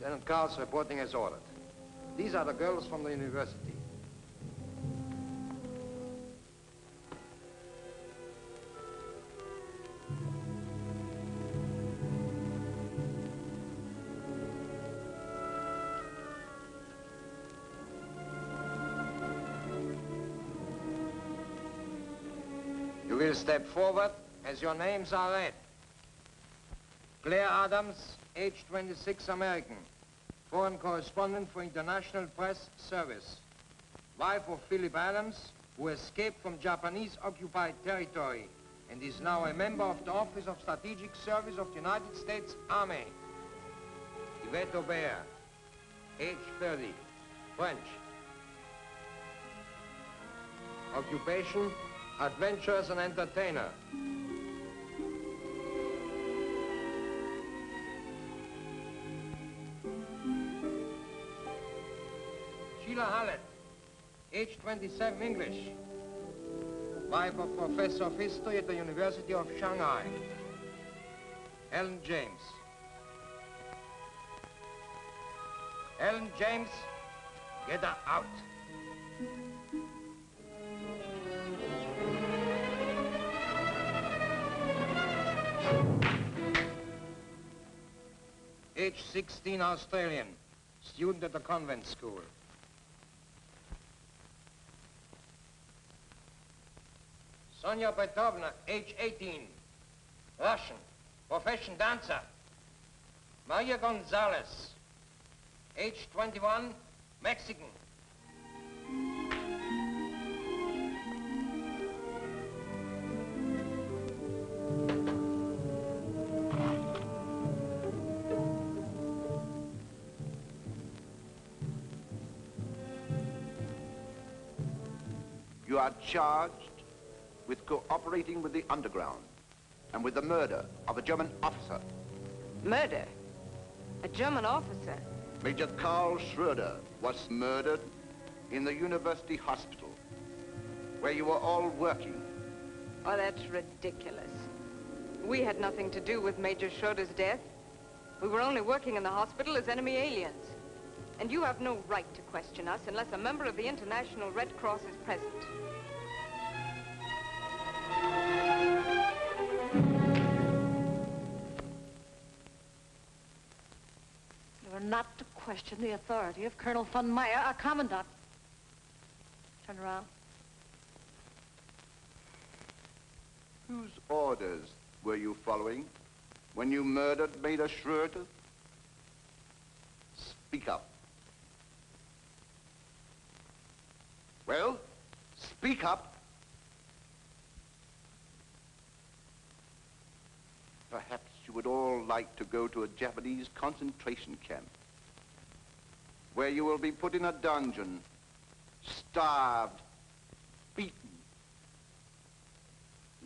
Lieutenant Carl's reporting as ordered. These are the girls from the university. You will step forward as your names are read. Claire Adams, age 26, American. Foreign correspondent for International Press Service. Wife of Philip Adams, who escaped from Japanese-occupied territory and is now a member of the Office of Strategic Service of the United States Army. Yvette Aubert, age 30, French. Occupation, adventurers and entertainer. Sheila Hallett, age 27, English. Wife of Professor of History at the University of Shanghai. Helen James. Helen James, get her out. Age 16, Australian, student at the convent school. Sonia Petrovna, age 18, Russian, profession dancer. Maria Gonzalez, age 21, Mexican. You are charged with cooperating with the underground and with the murder of a German officer. Murder? A German officer? Major Karl Schroeder was murdered in the university hospital where you were all working. Oh, that's ridiculous. We had nothing to do with Major Schroeder's death. We were only working in the hospital as enemy aliens. And you have no right to question us unless a member of the International Red Cross is present. You are not to question the authority of Colonel von Meyer, our commandant. Turn around. Whose orders were you following when you murdered Major Schroeder? Speak up. Well, speak up. Perhaps you would all like to go to a Japanese concentration camp where you will be put in a dungeon, starved, beaten.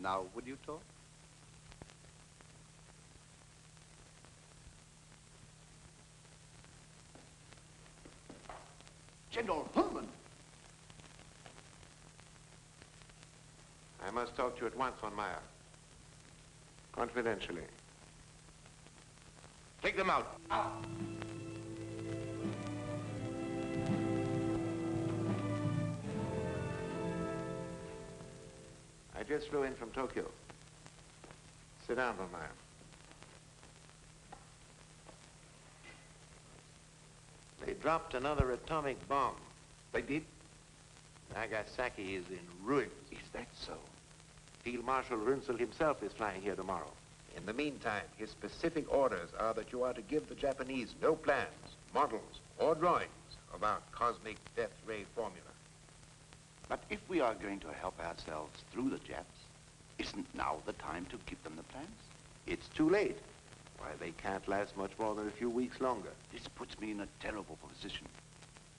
Now, would you talk? General Hullman. I must talk to you at once, von Meyer. Confidentially. Take them out. Out. I just flew in from Tokyo. Sit down, von Meyer. They dropped another atomic bomb. They did? Nagasaki is in ruins. Is that so? Field Marshal Runzel himself is flying here tomorrow. In the meantime, his specific orders are that you are to give the Japanese no plans, models, or drawings about cosmic death ray formula. But if we are going to help ourselves through the Japs, isn't now the time to give them the plans? It's too late. Why, they can't last much more than a few weeks longer. This puts me in a terrible position.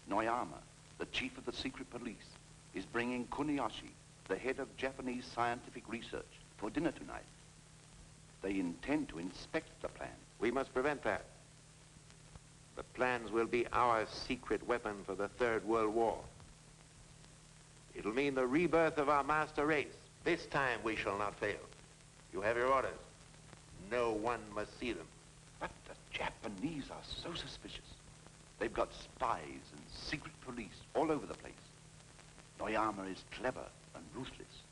Noir, the chief of the secret police, is bringing Kuniyoshi, the head of Japanese scientific research, for dinner tonight. They intend to inspect the plan. We must prevent that. The plans will be our secret weapon for the Third World War. It'll mean the rebirth of our master race. This time we shall not fail. You have your orders. No one must see them. But the Japanese are so suspicious. They've got spies and secret police all over the place. Noyama is clever and ruthless.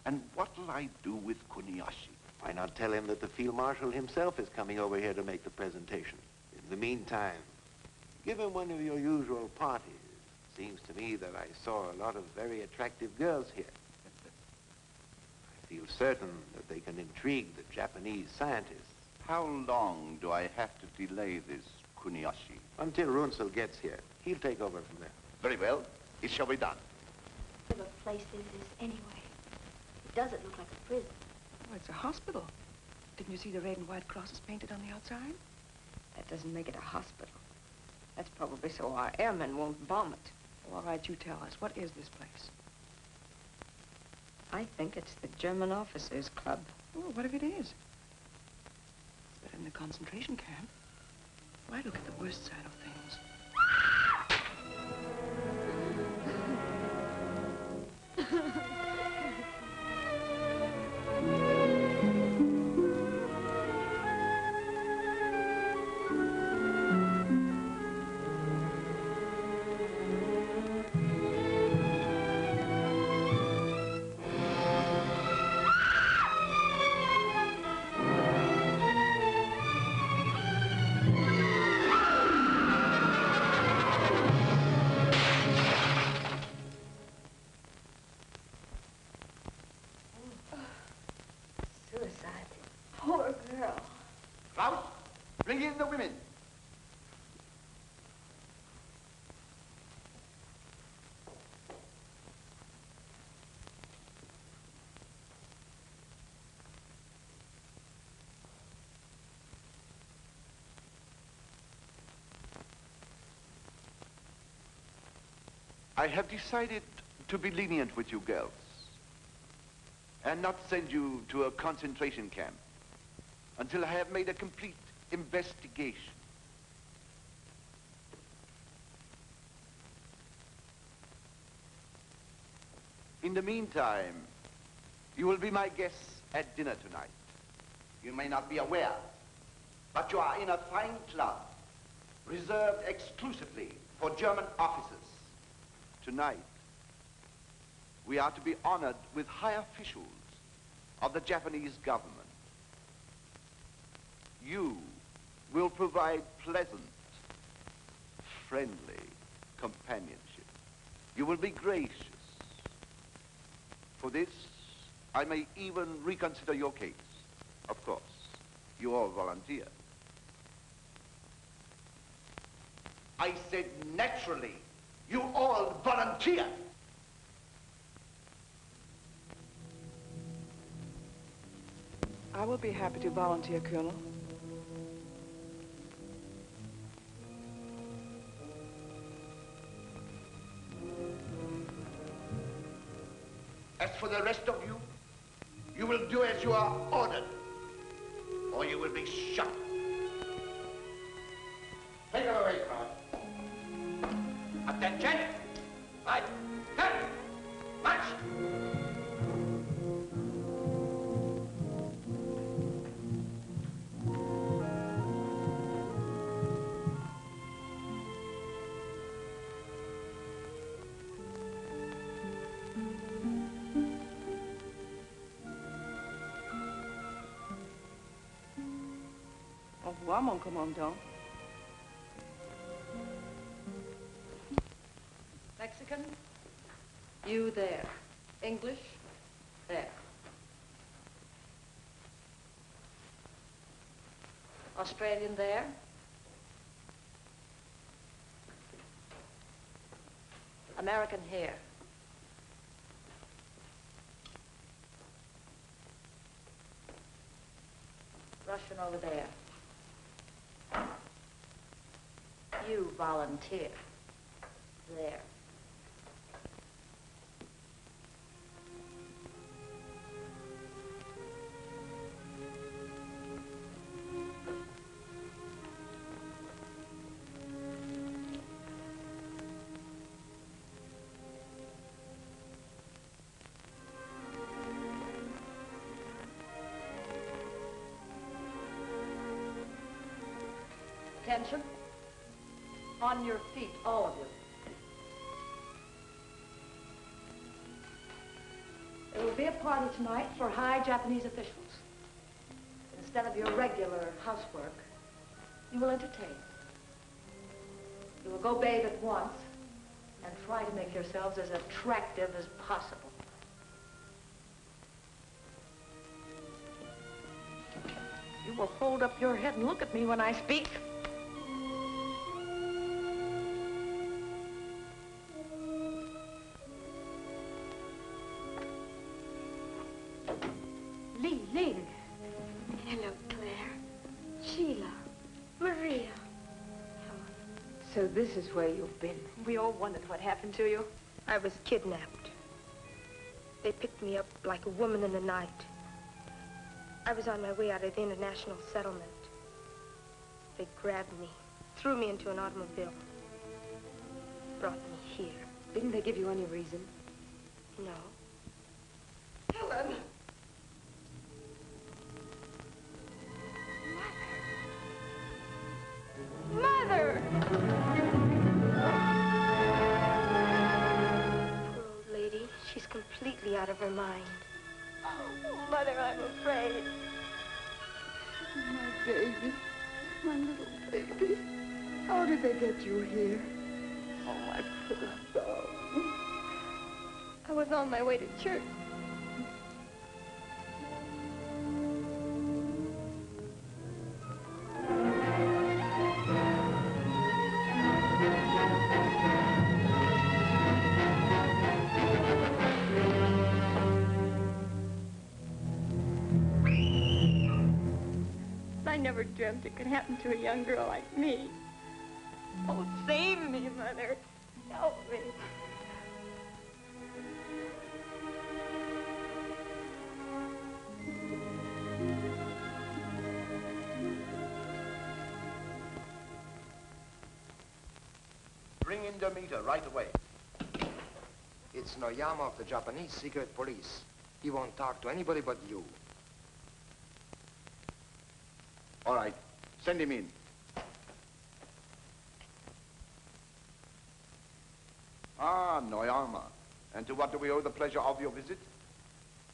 And what'll I do with Kuniyoshi? Why not tell him that the Field Marshal himself is coming over here to make the presentation? In the meantime, give him one of your usual parties. Seems to me that I saw a lot of very attractive girls here. I feel certain that they can intrigue the Japanese scientists. How long do I have to delay this, Kuniyoshi? Until Runsel gets here. He'll take over from there. Very well. It shall be done. What kind of a place is this anyway? It doesn't look like a prison. Oh, it's a hospital. Didn't you see the red and white crosses painted on the outside? That doesn't make it a hospital. That's probably so our airmen won't bomb it. Well, all right, you tell us. What is this place? I think it's the German Officers Club. Oh, what if it is? It's better than a concentration camp. Why look at the worst side of things? Suicide. Poor girl. Klaus, bring in the women. I have decided to be lenient with you girls and not send you to a concentration camp until I have made a complete investigation. In the meantime, you will be my guests at dinner tonight. You may not be aware, but you are in a fine club reserved exclusively for German officers. Tonight, we are to be honored with high officials of the Japanese government. You will provide pleasant, friendly companionship. You will be gracious. For this, I may even reconsider your case. Of course, you all volunteer. I said naturally, you all volunteer. I will be happy to volunteer, Colonel. As for the rest of you, you will do as you are ordered, or you will be shot. Take them away, crowd. Attention! Right, turn, march! Au revoir, mon commandant. Mexican, you there. English, there. Australian there. American here. Russian over there. You volunteer. There. Attention. On your feet, all of you. There will be a party tonight for high Japanese officials. Instead of your regular housework, you will entertain. You will go bathe at once and try to make yourselves as attractive as possible. You will hold up your head and look at me when I speak. Li Ling. Hello, Claire. Sheila. Maria. So this is where you've been. We all wondered what happened to you. I was kidnapped. They picked me up like a woman in the night. I was on my way out of the international settlement. They grabbed me, threw me into an automobile, brought me here. Didn't they give you any reason? No. Helen! Mother! Poor old lady. She's completely out of her mind. Oh, Mother, I'm afraid. My baby. My little baby. How did they get you here? Oh, my poor darling. I was on my way to church. I never dreamt it could happen to a young girl like me. Oh, save me, Mother. Help me. Bring in Demeter right away. It's Noyama of the Japanese secret police. He won't talk to anybody but you. All right, send him in. Ah, Noyama. And to what do we owe the pleasure of your visit?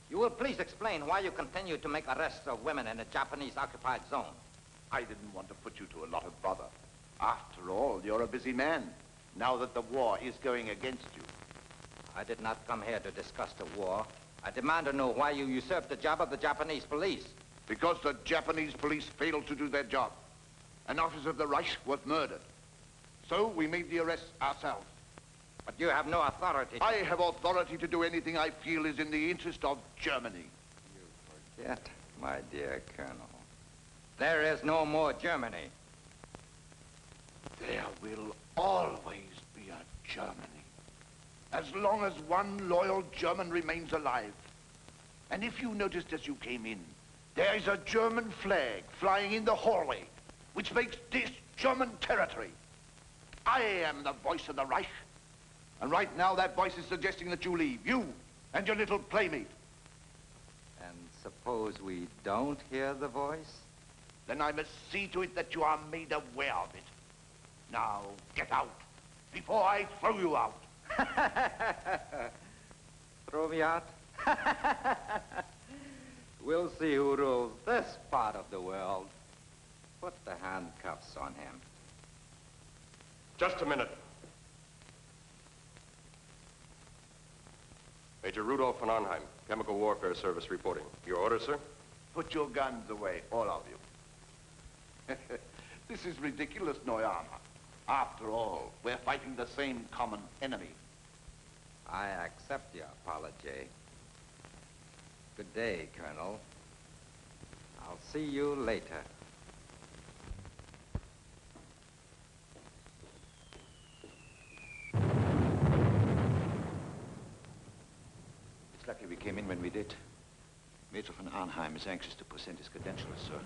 You will please explain why you continue to make arrests of women in a Japanese-occupied zone. I didn't want to put you to a lot of bother. After all, you're a busy man, now that the war is going against you. I did not come here to discuss the war. I demand to know why you usurped the job of the Japanese police. Because the Japanese police failed to do their job. An officer of the Reich was murdered. So we made the arrest ourselves. But you have no authority. I have authority to do anything I feel is in the interest of Germany. You forget, my dear Colonel. There is no more Germany. There will always be a Germany. As long as one loyal German remains alive. And if you noticed as you came in, there is a German flag flying in the hallway, which makes this German territory. I am the voice of the Reich. And right now that voice is suggesting that you leave. You and your little playmate. And suppose we don't hear the voice? Then I must see to it that you are made aware of it. Now, get out, before I throw you out. Throw me out? We'll see who rules this part of the world. Put the handcuffs on him. Just a minute. Major Rudolph von Arnheim, Chemical Warfare Service reporting. Your order, sir? Put your guns away, all of you. This is ridiculous, Noyama. After all, we're fighting the same common enemy. I accept your apology. Good day, Colonel. I'll see you later. It's lucky we came in when we did. Major von Arnheim is anxious to present his credentials, sir.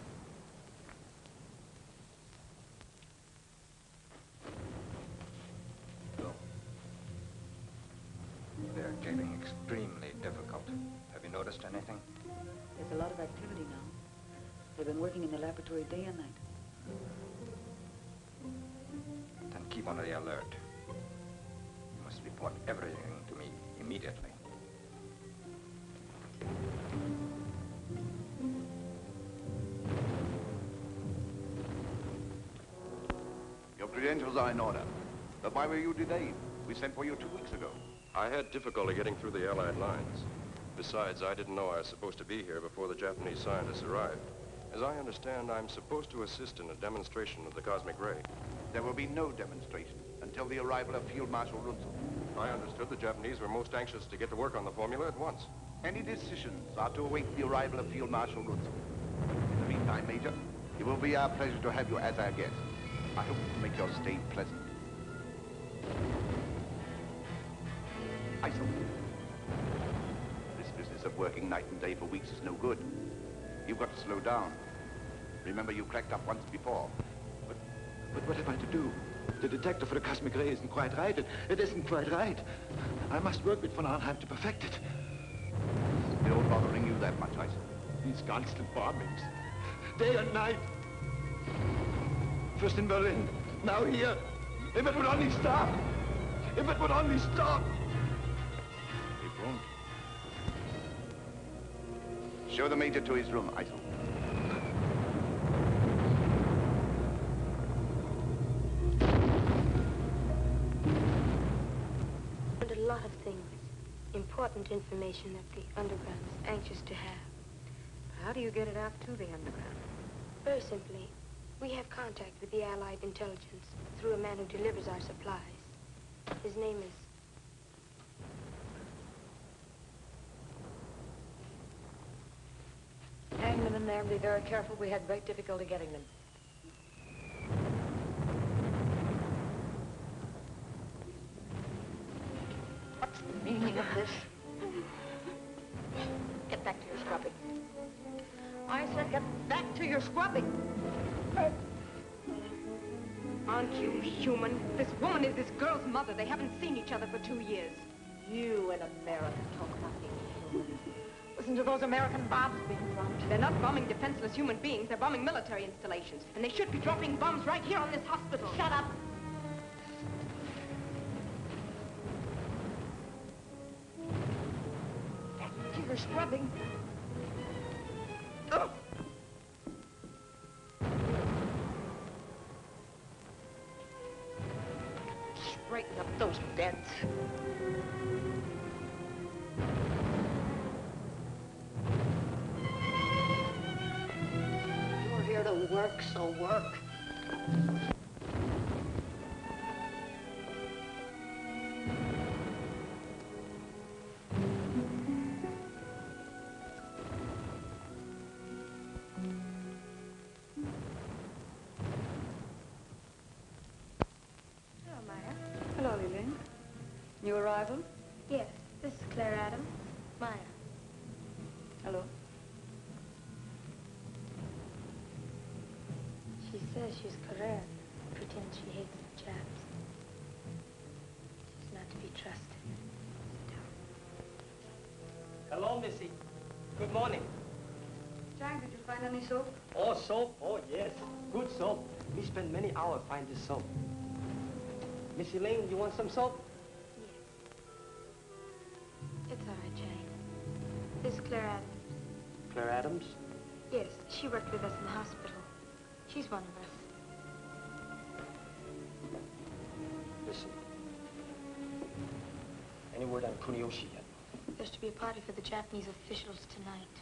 They're getting extremely difficult. Have you noticed anything? There's a lot of activity now. They've been working in the laboratory day and night. Then keep on the alert. You must report everything to me immediately. Your credentials are in order. But why were you delayed? We sent for you 2 weeks ago. I had difficulty getting through the Allied lines. Besides, I didn't know I was supposed to be here before the Japanese scientists arrived. As I understand, I'm supposed to assist in a demonstration of the cosmic ray. There will be no demonstration until the arrival of Field Marshal Runzel. I understood the Japanese were most anxious to get to work on the formula at once. Any decisions are to await the arrival of Field Marshal Runzel. In the meantime, Major, it will be our pleasure to have you as our guest. I hope you make your stay pleasant. Isol. This business of working night and day for weeks is no good. You've got to slow down. Remember, you cracked up once before. But what am I to do? The detector for the cosmic ray isn't quite right. It isn't quite right. I must work with von Arnheim to perfect it. Still bothering you that much, Isol? These constant bombings. Day and night. First in Berlin, now here. If it would only stop! If it would only stop! It won't. Show the Major to his room, Isol. And a lot of things. Important information that the underground is anxious to have. How do you get it out to the underground? Very simply, we have contact with the Allied intelligence through a man who delivers our supplies. His name is... Hang them in there and be very careful. We had great difficulty getting them. What's the meaning of this? Get back to your scrubbing. I said get back to your scrubbing. Aren't you human? This woman is this girl's mother. They haven't seen each other for 2 years. You in America talk about being human. Listen to those American bombs being dropped. They're not bombing defenseless human beings. They're bombing military installations. And they should be dropping bombs right here on this hospital. Shut up. Back to your scrubbing. Oh. Straighten up those beds. You're here to work, so work. Hello, Lillian. New arrival? Yes, this is Claire Adams. Maya. Hello. She says she's Korean. Pretends she hates the Japs. She's not to be trusted. Hello, Missy. Good morning. Jack, did you find any soap? Oh, soap? Oh, yes. Good soap. We spent many hours finding this soap. Missy Ling, you want some soap? Yes. It's all right, Jane. This is Claire Adams. Claire Adams? Yes, she worked with us in the hospital. She's one of us. Listen. Any word on Kuniyoshi yet? There's to be a party for the Japanese officials tonight.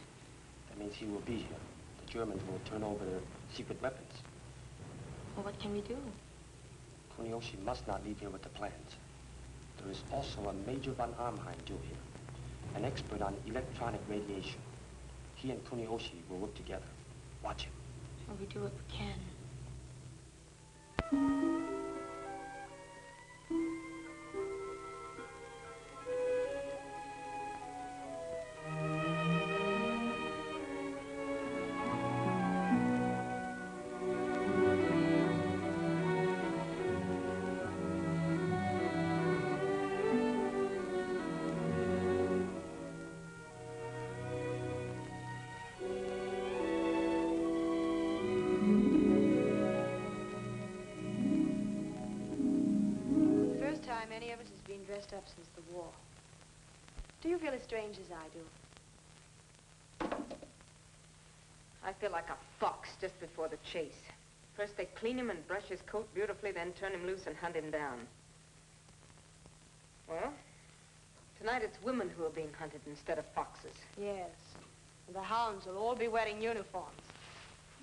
That means he will be here. The Germans will turn over their secret weapons. Well, what can we do? Kuniyoshi must not leave here with the plans. There is also a Major von Arnheim due here, an expert on electronic radiation. He and Kuniyoshi will work together. Watch him. Well, we do what we can. any of us has been dressed up since the war. Do you feel as strange as I do? I feel like a fox just before the chase. First they clean him and brush his coat beautifully, then turn him loose and hunt him down. Well, tonight it's women who are being hunted instead of foxes. Yes. And the hounds will all be wearing uniforms.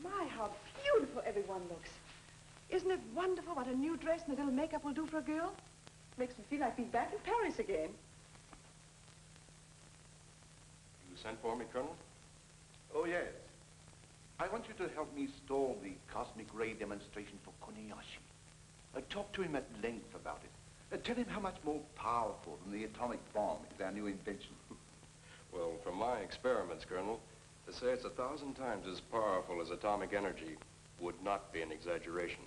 My, how beautiful everyone looks. Isn't it wonderful what a new dress and a little makeup will do for a girl? Makes me feel like being back in Paris again. You sent for me, Colonel? Oh, yes. I want you to help me stall the cosmic ray demonstration for Kuniyoshi. Talk to him at length about it. Tell him how much more powerful than the atomic bomb is our new invention. Well, from my experiments, Colonel, to say it's 1,000 times as powerful as atomic energy would not be an exaggeration.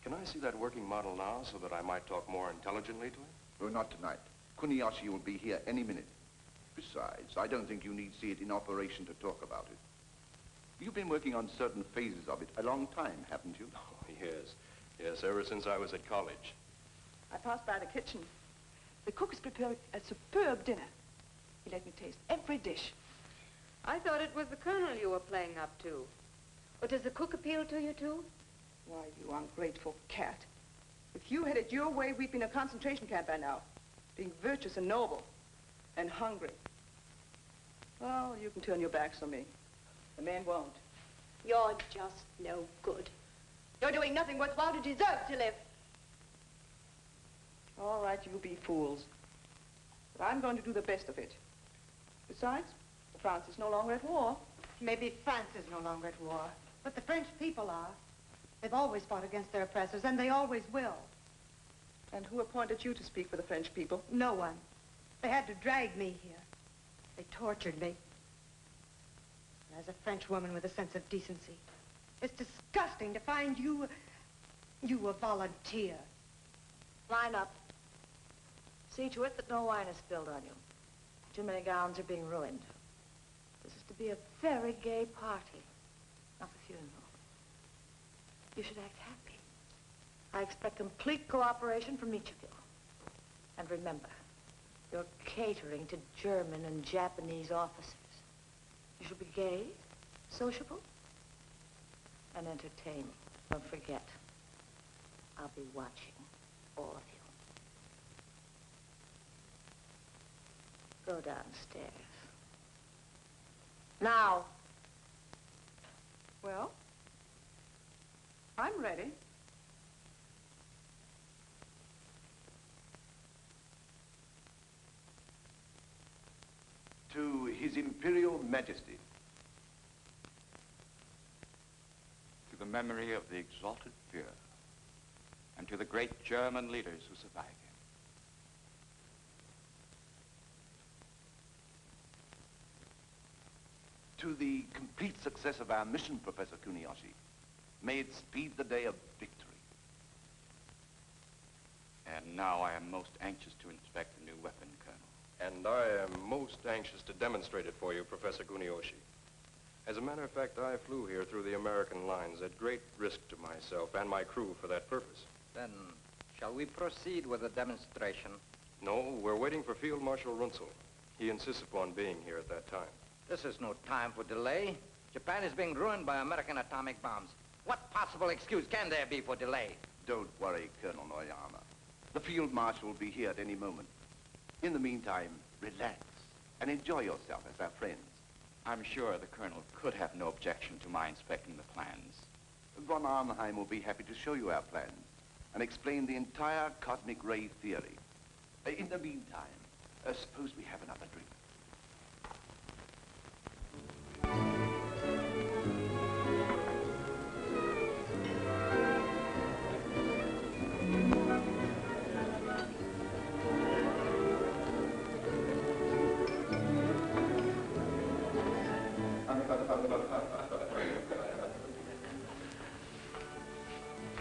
Can I see that working model now so that I might talk more intelligently to him? Oh, not tonight. Kuniyoshi will be here any minute. Besides, I don't think you need see it in operation to talk about it. You've been working on certain phases of it a long time, haven't you? Oh, yes. Yes, ever since I was at college. I passed by the kitchen. The cook has prepared a superb dinner. He let me taste every dish. I thought it was the Colonel you were playing up to. But does the cook appeal to you, too? Why, you ungrateful cat. If you had it your way, we'd be in a concentration camp by now. Being virtuous and noble. And hungry. Well, you can turn your backs on me. The man won't. You're just no good. You're doing nothing worthwhile to deserve to live. All right, you be fools. But I'm going to do the best of it. Besides, France is no longer at war. Maybe France is no longer at war, but the French people are. They've always fought against their oppressors, and they always will. And who appointed you to speak for the French people? No one. They had to drag me here. They tortured me. As a French woman with a sense of decency, it's disgusting to find you a volunteer. Line up. See to it that no wine is spilled on you. Too many gowns are being ruined. This is to be a very gay party, not a funeral. You should act happy. I expect complete cooperation from each of you. And remember, you're catering to German and Japanese officers. You should be gay, sociable, and entertaining. Don't forget, I'll be watching all of you. Go downstairs. Now. Well, I'm ready. To His Imperial Majesty. To the memory of the exalted Führer, and to the great German leaders who survived him. To the complete success of our mission, Professor Kuniyoshi. May it speed the day of victory. And now I am most anxious to inspect the new weapon, Colonel. And I am most anxious to demonstrate it for you, Professor Kuniyoshi. As a matter of fact, I flew here through the American lines at great risk to myself and my crew for that purpose. Then, shall we proceed with the demonstration? No, we're waiting for Field Marshal Runzel. He insists upon being here at that time. This is no time for delay. Japan is being ruined by American atomic bombs. What possible excuse can there be for delay? Don't worry, Colonel Noyama. The Field Marshal will be here at any moment. In the meantime, relax and enjoy yourself as our friends. I'm sure the Colonel could have no objection to my inspecting the plans. Von Arnheim will be happy to show you our plans and explain the entire cosmic ray theory. In the meantime, suppose we have another drink.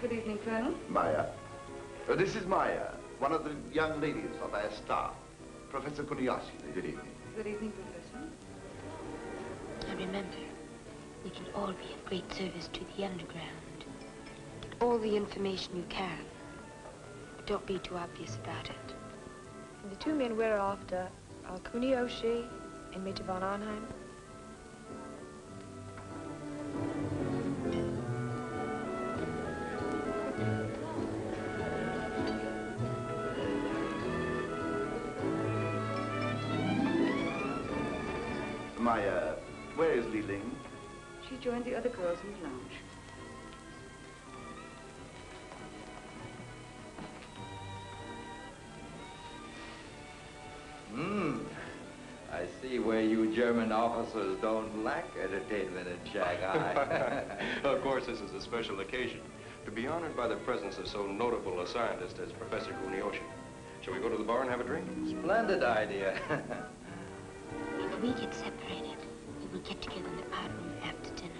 Good evening, Colonel. Maya. This is Maya, one of the young ladies of our staff. Professor Kuniyoshi. Good evening. Good evening, Professor. And remember, we can all be of great service to the underground. Get all the information you can. Don't be too obvious about it. And the two men we're after are Kuniyoshi and Major von Arnheim. Maya, where is Li Ling? She joined the other girls in the lounge. I see where you German officers don't lack entertainment in Shanghai. Of course, this is a special occasion to be honored by the presence of so notable a scientist as Professor Kuniyoshi. Shall we go to the bar and have a drink? Splendid idea. If we get separated, we will get together in the powder room after dinner.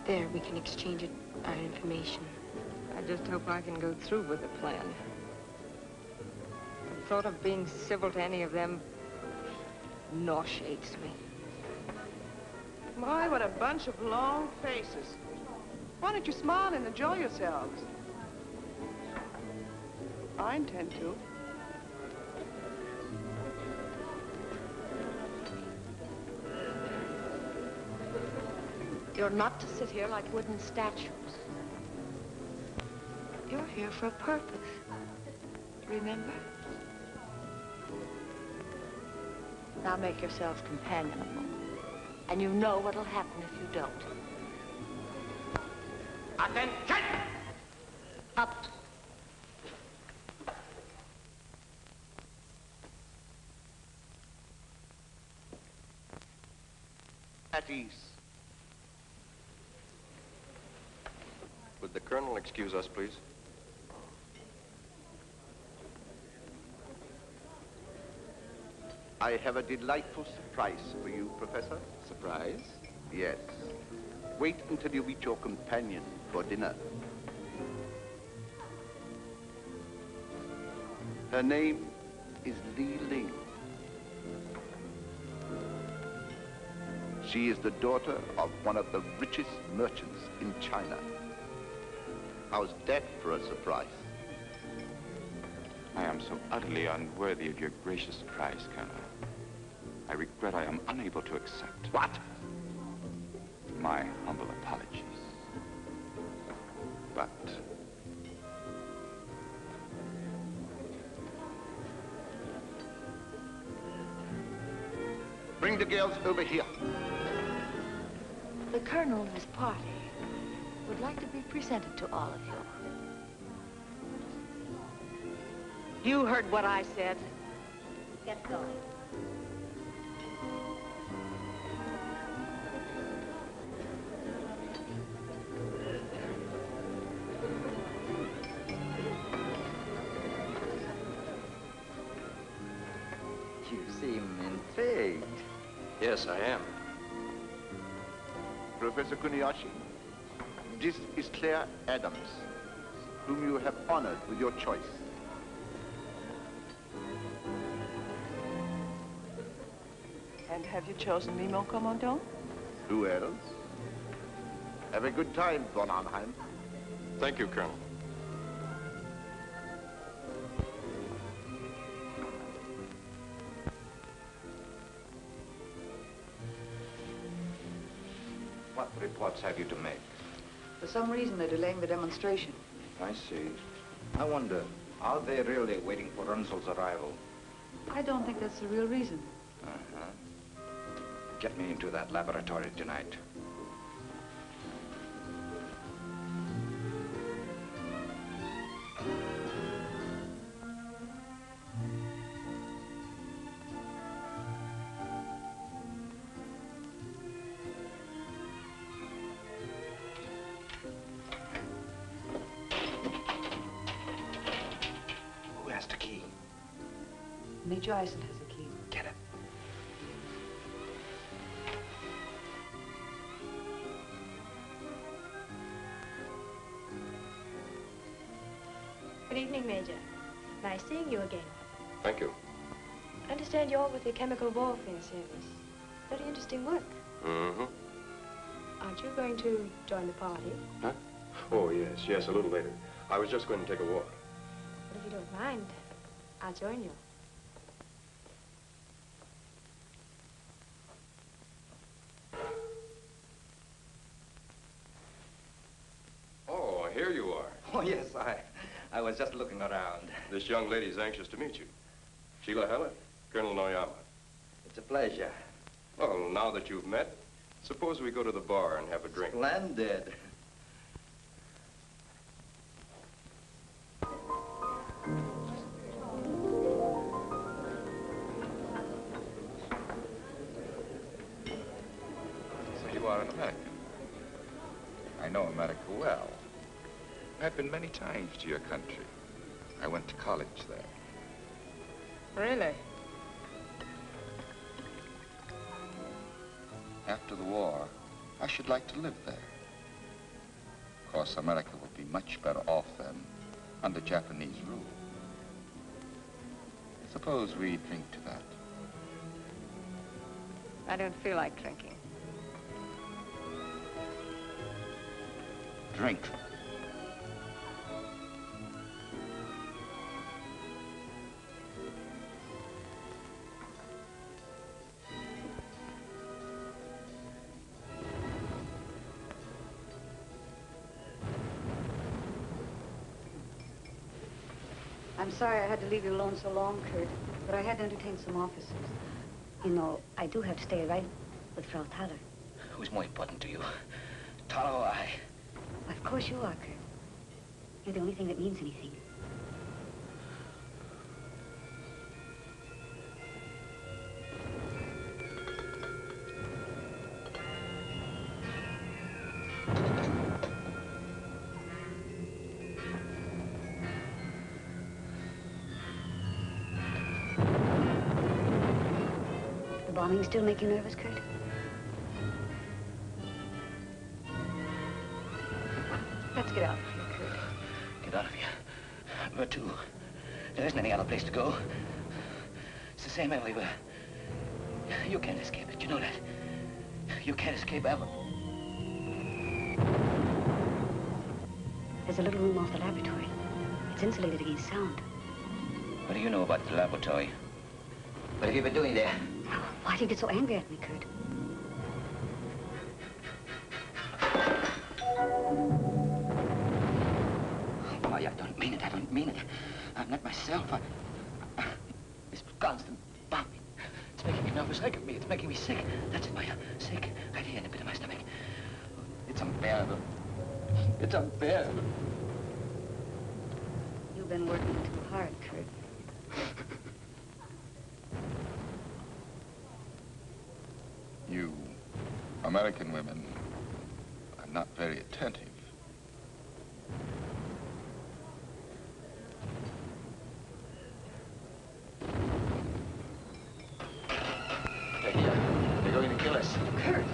There, we can exchange our information. I just hope I can go through with the plan. The thought of being civil to any of them nauseates me. My, what a bunch of long faces. Why don't you smile and enjoy yourselves? I intend to. You're not to sit here like wooden statues. You're here for a purpose. Remember? Now make yourselves companionable. And you know what'll happen if you don't. Attention! Up. At ease. Would the Colonel excuse us, please? I have a delightful surprise for you, Professor. Surprise? Yes. Wait until you meet your companion for dinner. Her name is Li Ling. She is the daughter of one of the richest merchants in China. How's that for a surprise? I am so utterly unworthy of your gracious surprise, Colonel. I regret I am unable to accept. What? My humble apologies. But bring the girls over here. The Colonel and his party would like to be presented to all of you. You heard what I said. Get going. You seem intrigued. Yes, I am. Professor Kuniyoshi, this is Claire Adams, whom you have honored with your choice. And have you chosen me, mon commandant? Who else? Have a good time, von Arnheim. Thank you, Colonel. What reports have you to make? For some reason, they're delaying the demonstration. I see. I wonder, are they really waiting for Runzel's arrival? I don't think that's the real reason. Uh-huh. Get me into that laboratory tonight. Who has the key? Major Eisen has a key. Get it. Good evening, Major. Nice seeing you again. Thank you. I understand you're with the Chemical Warfare Service. Very interesting work. Mm-hmm. Aren't you going to join the party? Huh? Oh, yes, a little later. I was just going to take a walk. But if you don't mind, I'll join you. Oh, here you are. Oh, yes, I was just looking around. This young lady's anxious to meet you. Sheila Heller, Colonel Noyama. It's a pleasure. Well, now that you've met, suppose we go to the bar and have a drink. Splendid. So you are an American. I know America well. I've been many times to your country. I went to college there. Really? After the war, I should like to live there. Of course, America would be much better off then under Japanese rule. Suppose we drink to that. I don't feel like drinking. Drink. I'm sorry I had to leave you alone so long, Kurt, but I had to entertain some officers. You know, I do have to stay right with Frau Thaler. Who's more important to you, Tala or I? Of course you are, Kurt. You're the only thing that means anything. Bombing still make you nervous, Kurt? Let's get out of here, Kurt. Get out of here. Where to? There isn't any other place to go. It's the same everywhere. You can't escape it, you know that. You can't escape ever. There's a little room off the laboratory. It's insulated against sound. What do you know about the laboratory? What have you been doing there? Why do you get so angry at me, Kurt? Why, I don't mean it. I don't mean it. I'm not myself. This constant bombing. It's making me nervous. Look at me. It's making me sick. That's it, Maya. Sick. Right here in the pit of my stomach. It's unbearable. It's unbearable. You've been working too hard, Kurt. You American women are not very attentive. They're here. They're going to kill us. Kurt!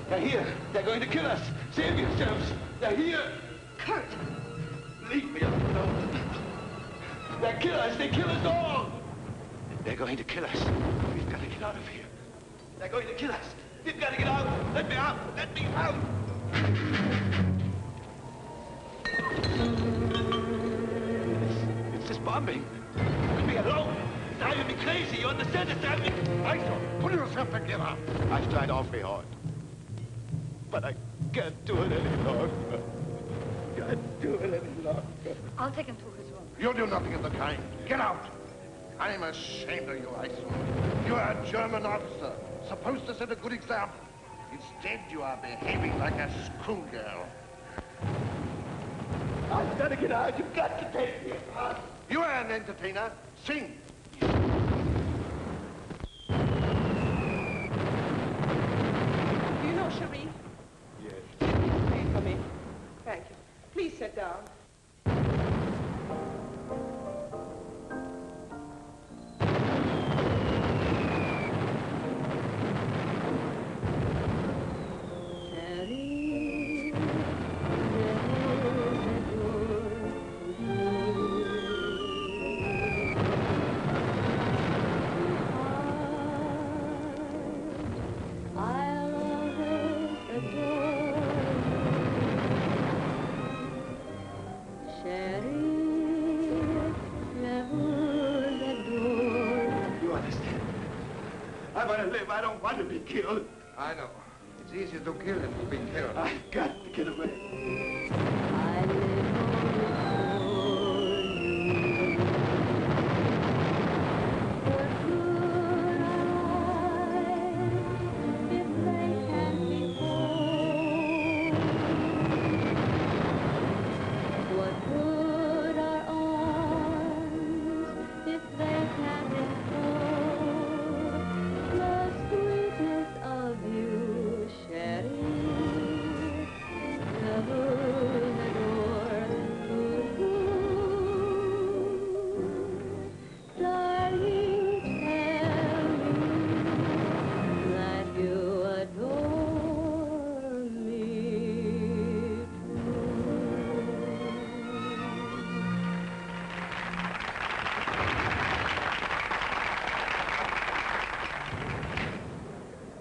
They're here. They're going to kill us. Save yourselves. They're here. Kurt! Leave me alone. They kill us. They kill us all. They're going to kill us. We've got to get out of here. They're going to kill us. We've got to get out. Let me out. Let me out. It's this bombing. Leave me alone. It's driving me crazy. You understand? It's driving me... I don't. Pull yourself together. I've tried awfully hard. But I can't do it any longer. Can't do it any longer. I'll take him to his room. You'll do nothing of the kind. Get out. I'm ashamed of you, Iceland. You are a German officer, supposed to set a good example. Instead, you are behaving like a schoolgirl. I've got to get out. You've got to take me out. You are an entertainer. Sing. Do you know Cherie? Yes. Wait for me. Thank you. Please sit down. I don't want to be killed. I know. It's easier to kill than to be killed. I've got to get away.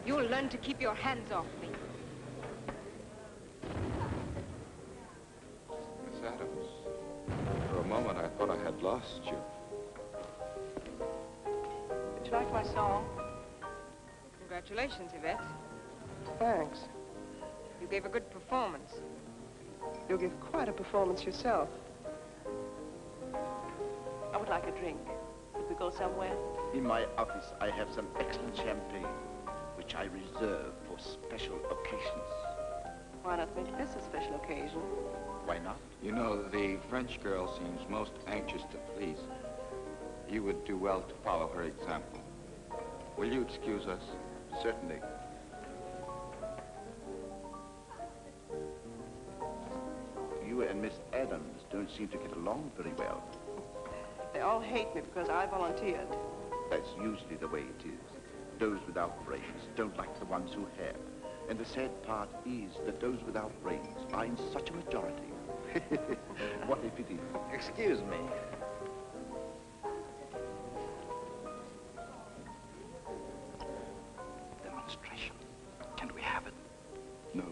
You'll learn to keep your hands off me. Miss Adams, for a moment I thought I had lost you. Did you like my song? Congratulations, Yvette. Thanks. You gave a good performance. You'll give quite a performance yourself. I would like a drink. Could we go somewhere? In my office, I have some excellent champagne, which I reserve for special occasions. Why not make this a special occasion? Why not? You know, the French girl seems most anxious to please. You would do well to follow her example. Will you excuse us? Certainly. You and Miss Adams don't seem to get along very well. They all hate me because I volunteered. That's usually the way it is. Those without brains don't like the ones who have. And the sad part is that those without brains are in such a majority. What a pity. Excuse me. Demonstration. Can we have it? No.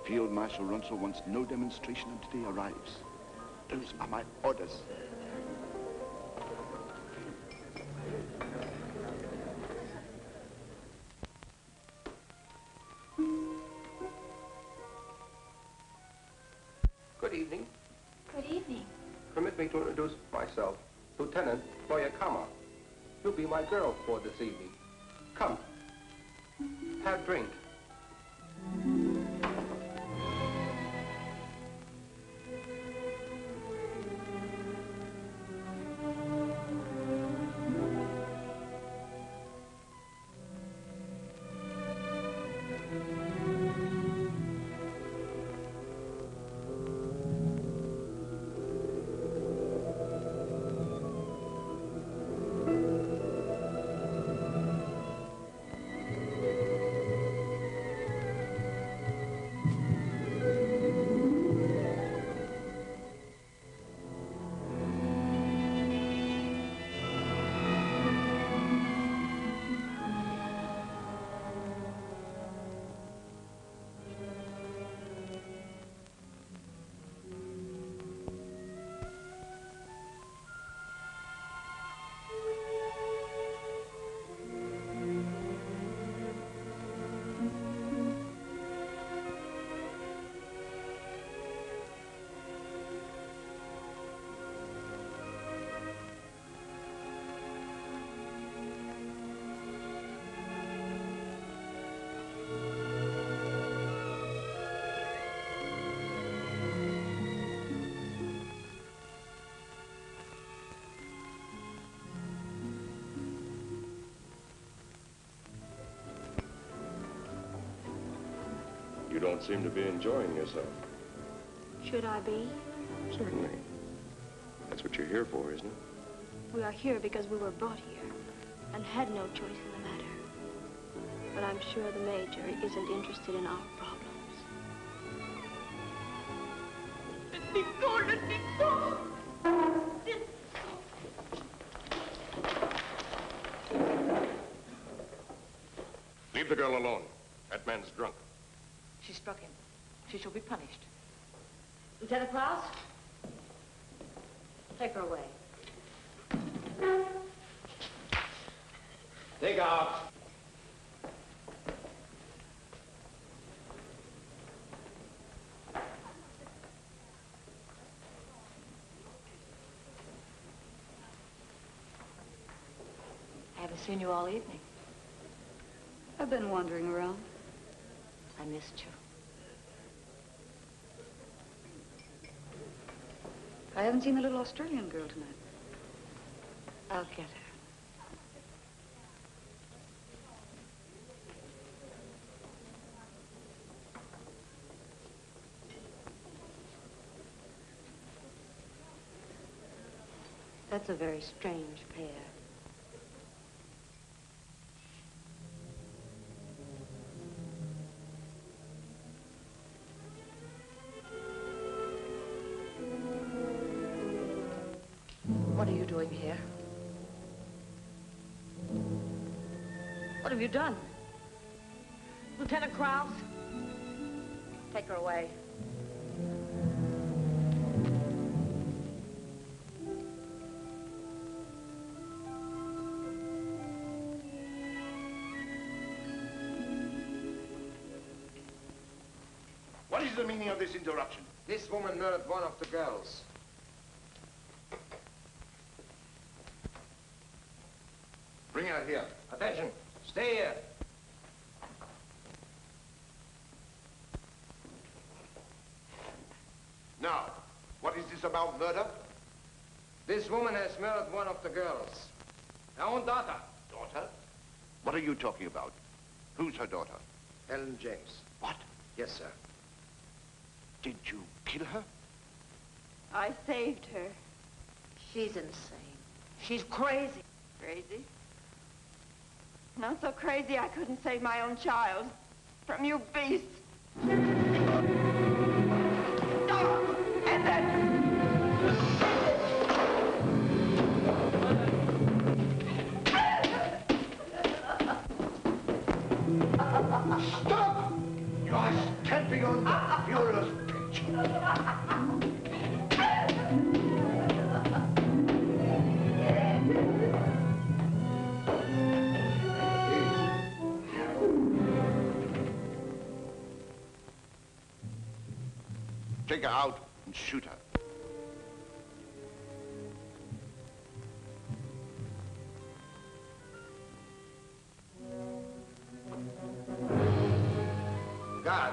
Field Marshal Runsell wants no demonstration until he arrives. Those are my orders. Good evening. Good evening. Permit me to introduce myself, Lieutenant Toyakama. You'll be my girl for this evening. Come, have a drink. You don't seem to be enjoying yourself. Should I be? Certainly. That's what you're here for, isn't it? We are here because we were brought here and had no choice in the matter. But I'm sure the Major isn't interested in our problems. Let me go, let me go. Leave the girl alone. That man's drunk. She struck him. She shall be punished. Lieutenant Krause? Take her away. Take out. haven't seen you all evening. I've been wandering around. I missed you. I haven't seen the little Australian girl tonight. I'll get her. That's a very strange pair. What are you doing here? What have you done? Lieutenant Krause? Take her away. What is the meaning of this interruption? This woman murdered one of the girls. Bring her here. Attention. Stay here. Now, what is this about murder? This woman has murdered one of the girls. Her own daughter. Daughter? What are you talking about? Who's her daughter? Helen James. What? Yes, sir. Did you kill her? I saved her. She's insane. She's crazy. Crazy? Not so crazy I couldn't save my own child from you beasts. And then... Stop! You are stamping on the furious pitch. Take her out and shoot her. Guard.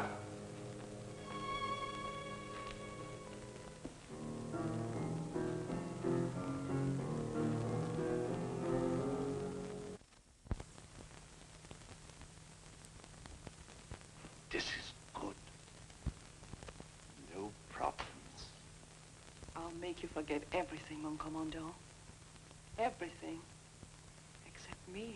This is good. No problems. I'll make you forget everything, mon commandant. Everything. Except me.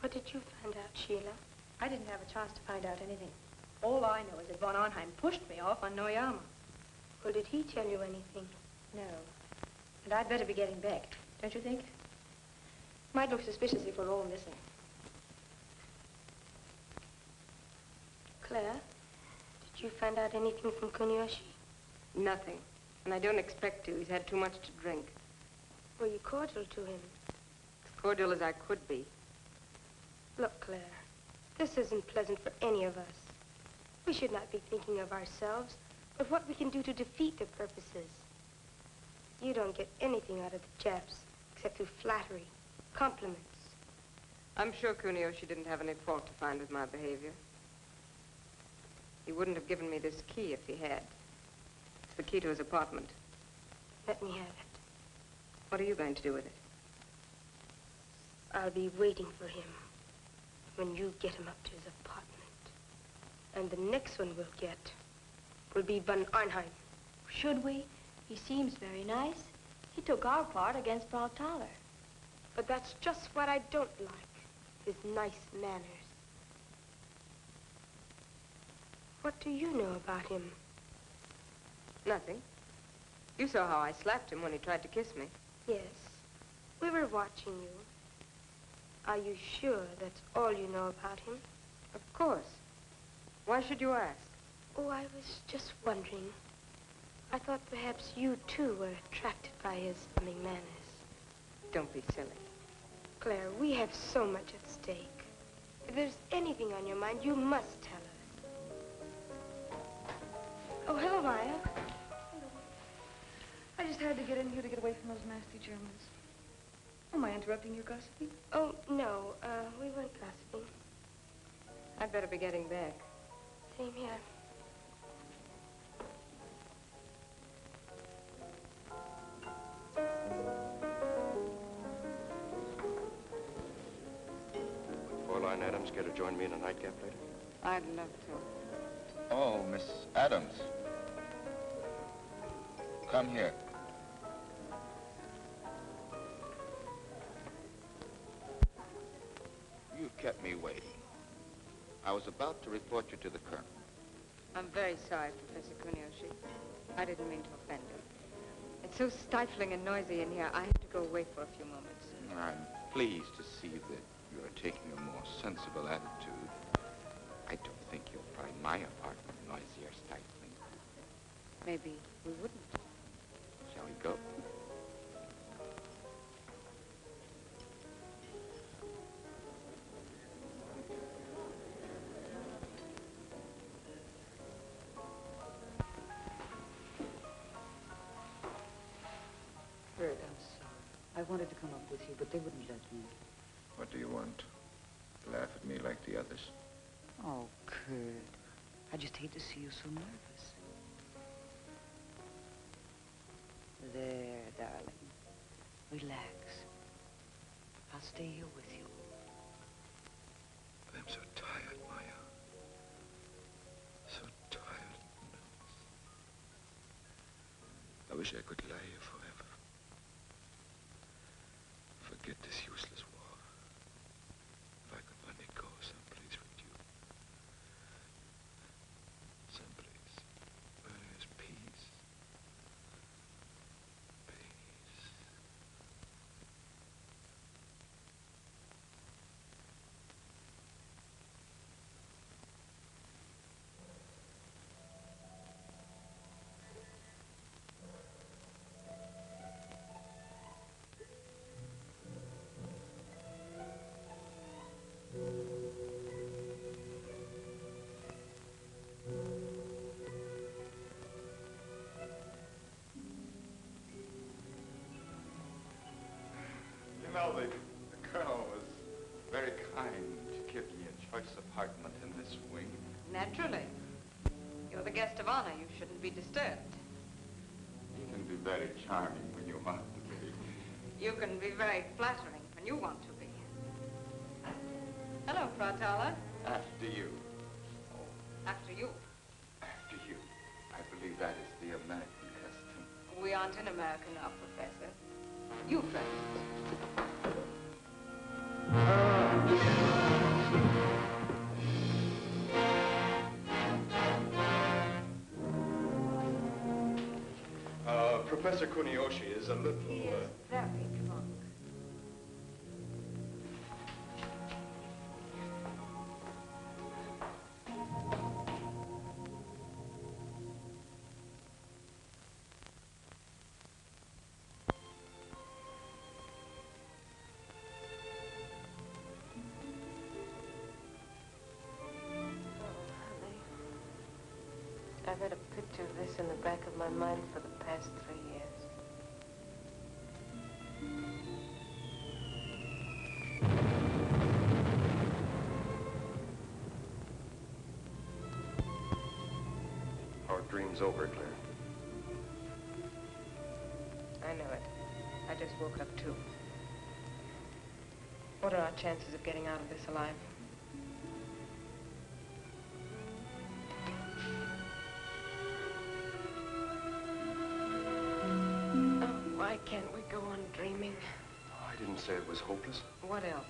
What did you find out, Sheila? I didn't have a chance to find out anything. All I know is that von Arnheim pushed me off on Noir. Well, did he tell you anything? No. And I'd better be getting back, don't you think? Might look suspicious if we're all missing. Claire, did you find out anything from Kunioshi? Nothing. And I don't expect to. He's had too much to drink. Were you cordial to him? As cordial as I could be. Look, Claire, this isn't pleasant for any of us. We should not be thinking of ourselves, but what we can do to defeat their purposes. You don't get anything out of the Japs, except through flattery, compliments. I'm sure Kunioshi didn't have any fault to find with my behavior. He wouldn't have given me this key if he had. It's the key to his apartment. Let me have it. What are you going to do with it? I'll be waiting for him when you get him up to his apartment. And the next one we'll get will be von Arnheim. Should we? He seems very nice. He took our part against Frau Thaler. But that's just what I don't like, his nice manners. What do you know about him? Nothing. You saw how I slapped him when he tried to kiss me. Yes, we were watching you. Are you sure that's all you know about him? Of course. Why should you ask? Oh, I was just wondering. I thought perhaps you, too, were attracted by his charming manners. Don't be silly. Claire, we have so much at stake. If there's anything on your mind, you must tell us. Oh, hello, Maya. Hello. I just had to get in here to get away from those nasty Germans. Am I interrupting your gossiping? Oh, no. We weren't gossiping. I'd better be getting back. Same here. Would Fräulein Adams care to join me in a nightcap later? I'd love to. Oh, Miss Adams. Come here. You kept me waiting. I was about to report you to the colonel. I'm very sorry, Professor Kuniyoshi. I didn't mean to offend you. It's so stifling and noisy in here, I had to go away for a few moments. I'm pleased to see that you're taking a more sensible attitude. I don't think you'll find my apartment noisy or stifling. Maybe we wouldn't. Shall we go? Kurt, I'm sorry. I wanted to come up with you, but they wouldn't let me. What do you want? Laugh at me like the others? Oh, Kurt. I just hate to see you so nervous. There, darling. Relax. I'll stay here with you. I'm so tired, Maya. So tired. I wish I could lie here forever. Forget this useless war. If I could only go someplace with you. Someplace where there's peace. Peace. You know, the colonel was very kind to give me a choice apartment in this wing. Naturally. You're the guest of honor. You shouldn't be disturbed. You can be very charming when you want to be. You can be very flattering when you want to be. Hello, Fratala. After you. After you. After you. I believe that is the American custom. We aren't in America now, Professor. You first. Professor Kuniyoshi is a little... He is very drunk. I've had a picture of this in the back of my mind for the past 3 years. Our dream's over, Claire. I know it. I just woke up too. What are our chances of getting out of this alive? Oh, why can't we go on dreaming? I didn't say it was hopeless. What else?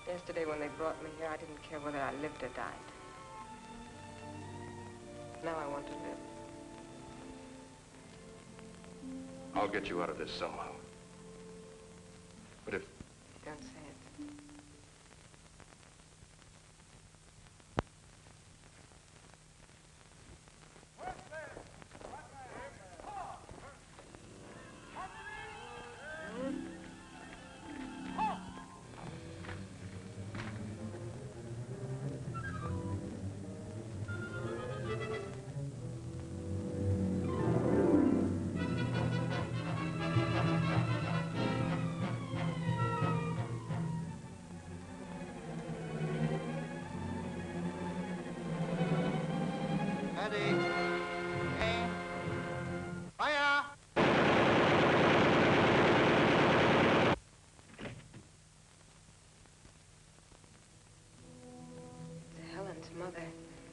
Yesterday when they brought me here, I didn't care whether I lived or died. Now I want to live. I'll get you out of this somehow. But if... Don't say it. Ready. Aim. Fire! Helen's mother.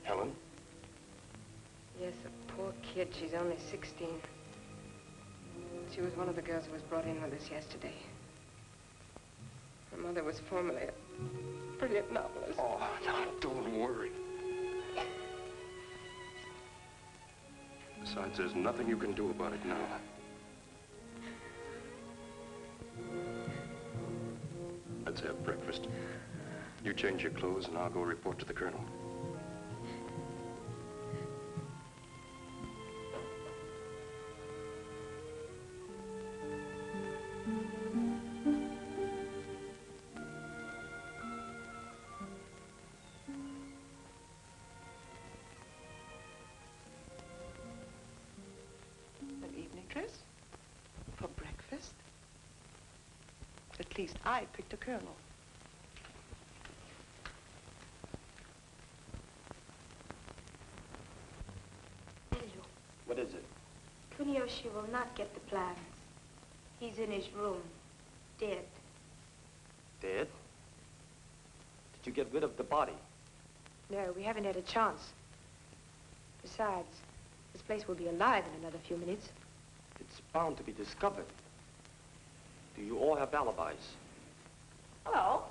Helen? Yes, a poor kid. She's only 16. She was one of the girls who was brought in with us yesterday. Her mother was formerly a brilliant novelist. Oh, now, don't worry. Besides, there's nothing you can do about it now. Let's have breakfast. You change your clothes and I'll go report to the colonel. An evening dress? For breakfast? At least I picked a colonel. What is it? Kuniyoshi will not get the plans. He's in his room, dead. Dead? Did you get rid of the body? No, we haven't had a chance. Besides, this place will be alive in another few minutes. It's bound to be discovered. Do you all have alibis? Hello.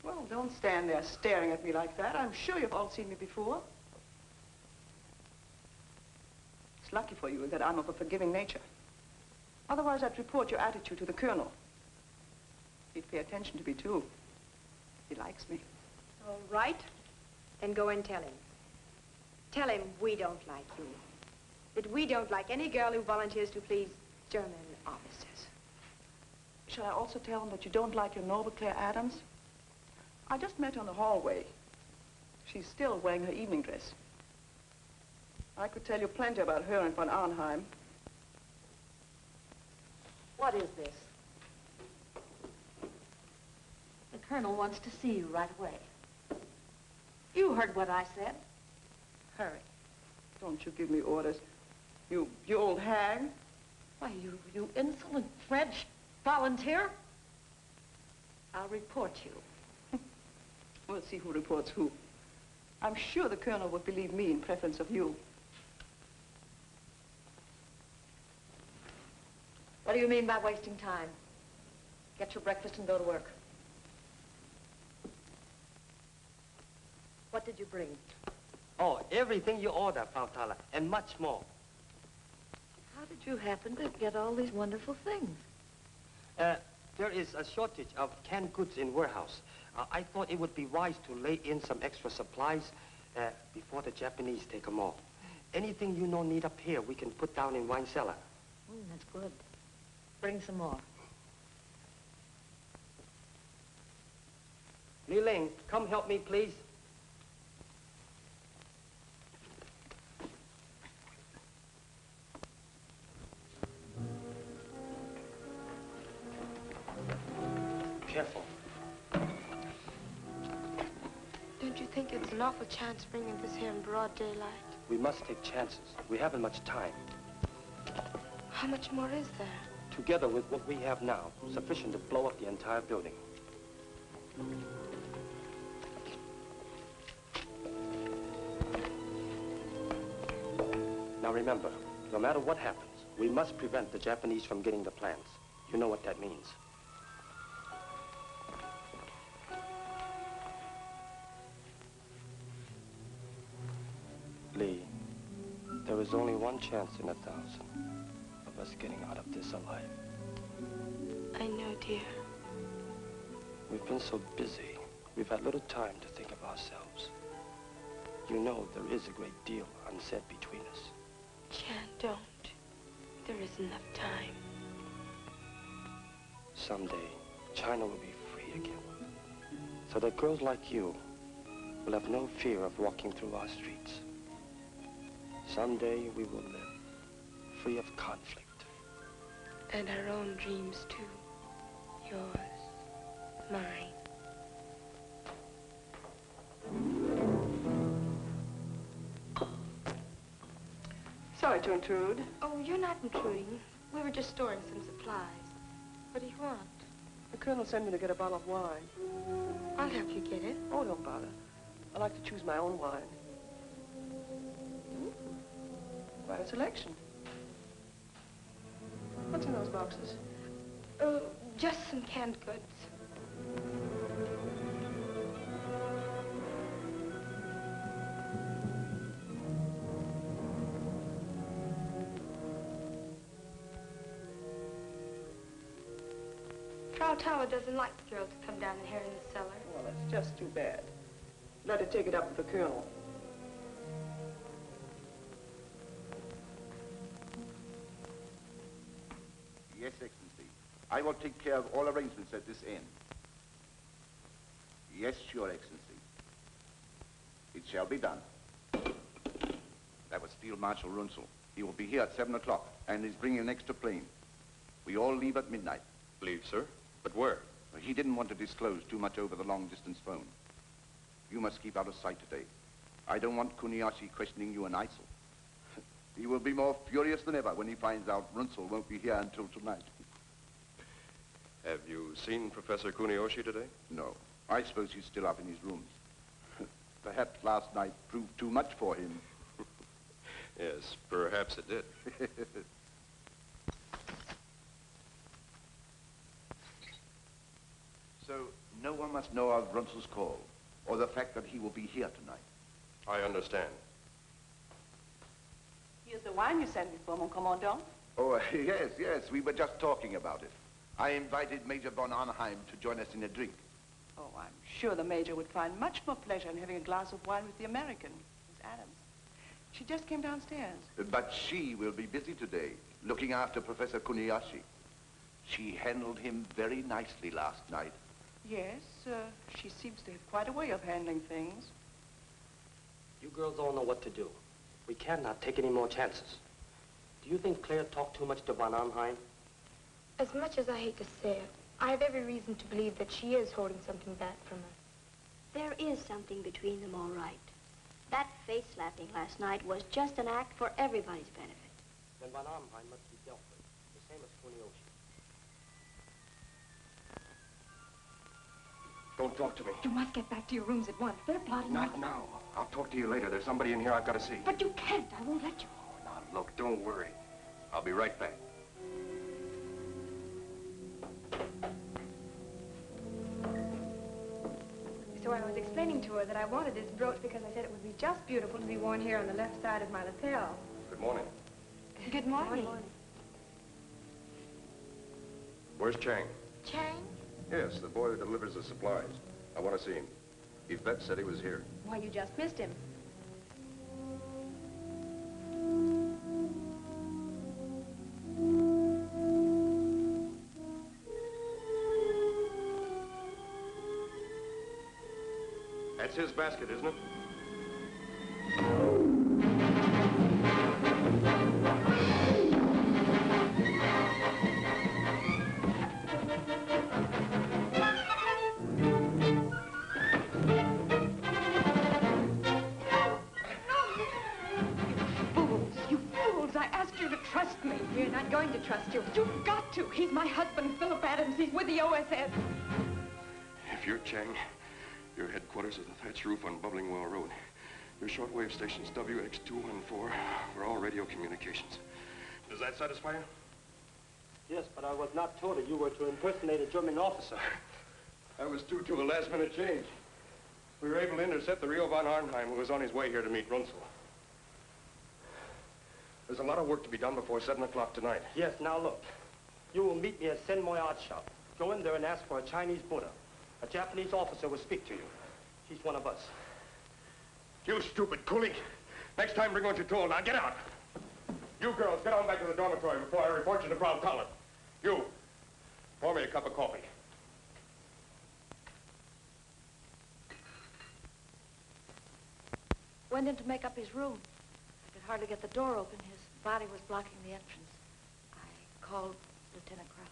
Well, don't stand there staring at me like that. I'm sure you've all seen me before. It's lucky for you that I'm of a forgiving nature. Otherwise, I'd report your attitude to the colonel. He'd pay attention to me, too. He likes me. All right. Then go and tell him. Tell him we don't like you. That we don't like any girl who volunteers to please German officers. Shall I also tell him that you don't like your noble Claire Adams? I just met her in the hallway. She's still wearing her evening dress. I could tell you plenty about her and von Arnheim. What is this? The colonel wants to see you right away. You heard what I said. Hurry. Don't you give me orders. You old hag. Why, you insolent French volunteer. I'll report you. We'll see who reports who. I'm sure the colonel would believe me in preference of you. What do you mean by wasting time? Get your breakfast and go to work. What did you bring? Oh, everything you order, Frau Thaler, and much more. How did you happen to get all these wonderful things? There is a shortage of canned goods in warehouse. I thought it would be wise to lay in some extra supplies before the Japanese take them all. Anything you know need up here, we can put down in wine cellar. That's good. Bring some more. Li Ling, come help me, please. Careful. Don't you think it's an awful chance bringing this here in broad daylight? We must take chances. We haven't much time. How much more is there? Together with what we have now, sufficient to blow up the entire building. Now remember, no matter what happens, we must prevent the Japanese from getting the plans. You know what that means. Lee, there is only one chance in 1,000 of us getting out of this alive. I know, dear. We've been so busy, we've had little time to think of ourselves. You know there is a great deal unsaid between us. Jan, don't. There isn't enough time. Someday, China will be free again. So that girls like you will have no fear of walking through our streets. Someday we will live free of conflict. And our own dreams, too. Yours, mine. Sorry to intrude. Oh, you're not intruding. We were just storing some supplies. What do you want? The colonel sent me to get a bottle of wine. I'll help you get it. Oh, don't bother. I like to choose my own wine. Quite a selection. What's in those boxes? Just some canned goods. Frau Tower doesn't like the girl to come down here in the cellar. Well, that's just too bad. Let her take it up with the colonel. Yes, Excellency. I will take care of all arrangements at this end. Yes, Your Excellency. It shall be done. That was Field Marshal Runzel. He will be here at 7 o'clock, and is bringing an extra plane. We all leave at midnight. Leave, sir? But where? He didn't want to disclose too much over the long-distance phone. You must keep out of sight today. I don't want Kuniyashi questioning you in ISIL. He will be more furious than ever when he finds out Runzel won't be here until tonight. Have you seen Professor Kuniyoshi today? No. I suppose he's still up in his rooms. Perhaps last night proved too much for him. Yes, perhaps it did. So, no one must know of Runzel's call, or the fact that he will be here tonight. I understand. Here's the wine you sent me for, mon commandant. Oh, yes, we were just talking about it. I invited Major von Arnheim to join us in a drink. Oh, I'm sure the Major would find much more pleasure in having a glass of wine with the American, Miss Adams. She just came downstairs. But she will be busy today, looking after Professor Kuniyashi. She handled him very nicely last night. Yes, she seems to have quite a way of handling things. You girls all know what to do. We cannot take any more chances. Do you think Claire talked too much to von Arnheim? As much as I hate to say it, I have every reason to believe that she is holding something back from us. There is something between them, all right. That face-slapping last night was just an act for everybody's benefit. Then von Arnheim must be dealt with, the same as Kuniyoshi. Don't talk to me. You must get back to your rooms at once. They're plotting. Not now. I'll talk to you later. There's somebody in here I've got to see. But you can't. I won't let you. Now, look, don't worry. I'll be right back. So I was explaining to her that I wanted this brooch because I said it would be just beautiful to be worn here on the left side of my lapel. Good morning. Good morning. Where's Chang? Chang? Yes, the boy who delivers the supplies. I want to see him. Yvette said he was here. Why, you just missed him. That's his basket, isn't it? We're not going to trust you. You've got to. He's my husband, Philip Adams. He's with the OSS. If you're Chang, your headquarters is the thatch roof on Bubbling Well Road. Your shortwave station's WX214 for all radio communications. Does that satisfy you? Yes, but I was not told that you were to impersonate a German officer. I was due to a last-minute change. We were able to intercept the real von Arnheim, who was on his way here to meet Runzel. There's a lot of work to be done before 7 o'clock tonight. Yes, now look. You will meet me at Sen Moy Art Shop. Go in there and ask for a Chinese Buddha. A Japanese officer will speak to you. He's one of us. You stupid coolie. Next time, bring what you're told. Now, get out. You girls, get on back to the dormitory before I report you to Proud Colin. You, pour me a cup of coffee. Went in to make up his room. I could hardly get the door open. His body was blocking the entrance. I called Lieutenant Krause.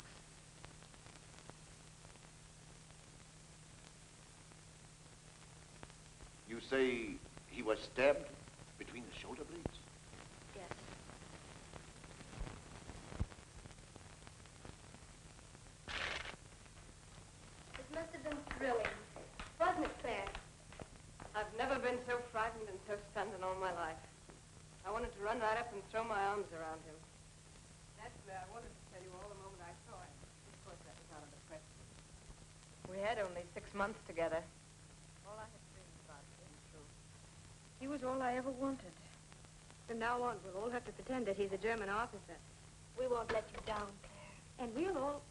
You say he was stabbed between the shoulder blades? Yes. frightened and so stunned in all my life. I wanted to run right up and throw my arms around him. Naturally, I wanted to tell you all the moment I saw him. Of course, that was out of the question. We had only 6 months together. All I had dreamed about came true. He was all I ever wanted. From now on, we'll all have to pretend that he's a German officer. We won't let you down, Claire. And we'll all...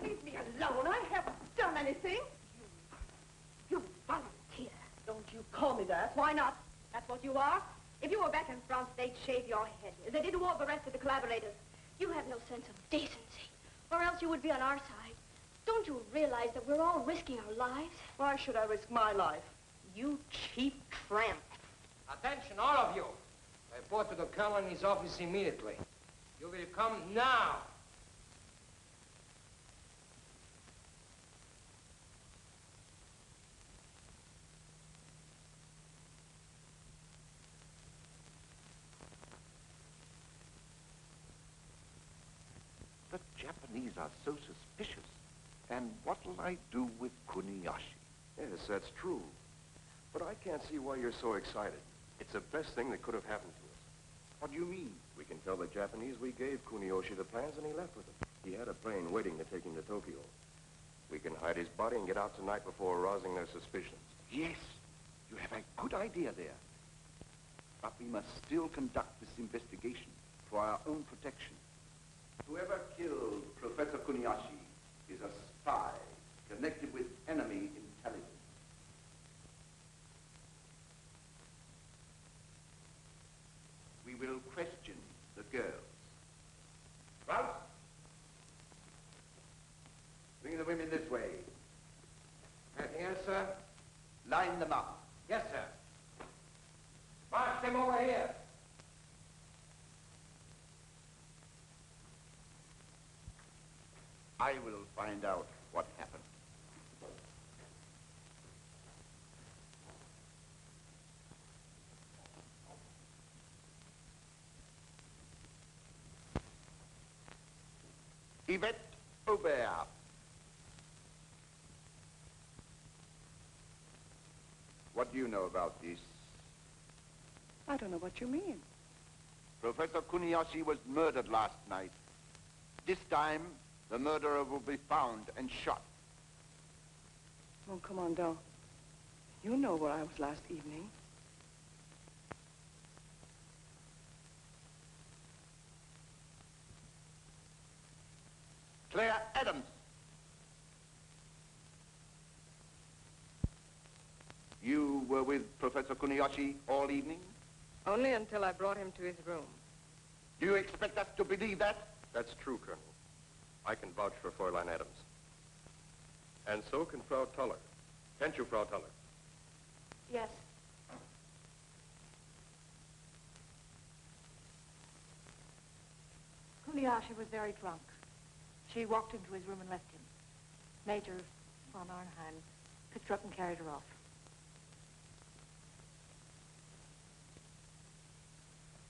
Leave me alone. I haven't done anything. You volunteer. Don't you call me that. Why not? That's what you are. If you were back in France, they'd shave your head, as they did to all the rest of the collaborators. You have no sense of decency, or else you would be on our side. Don't you realize that we're all risking our lives? Why should I risk my life? You cheap tramp. Attention, all of you. Report to the colonel in his office immediately. You will come now. The Japanese are so suspicious. And what'll I do with Kuniyoshi? Yes, that's true. But I can't see why you're so excited. It's the best thing that could have happened to us. What do you mean? We can tell the Japanese we gave Kuniyoshi the plans and he left with them. He had a plane waiting to take him to Tokyo. We can hide his body and get out tonight before arousing their suspicions. Yes, you have a good idea there. But we must still conduct this investigation for our own protection. Whoever killed Professor Kuniyoshi is a spy connected with enemy intelligence. We will question the girls. Ralph? Bring the women this way. Yes, sir. Line them up. Yes, sir. March them over here. I will find out what happened. Yvette Aubert. What do you know about this? I don't know what you mean. Professor Kuniyoshi was murdered last night. This time, the murderer will be found and shot. Mon commandant, you know where I was last evening. Claire Adams. You were with Professor Kuniyoshi all evening? Only until I brought him to his room. Do you expect us to believe that? That's true, Colonel. I can vouch for Fräulein Adams. And so can Frau Toller. Can't you, Frau Toller? Yes. Kuniyoshi was very drunk. She walked into his room and left him. Major von Arnheim picked her up and carried her off.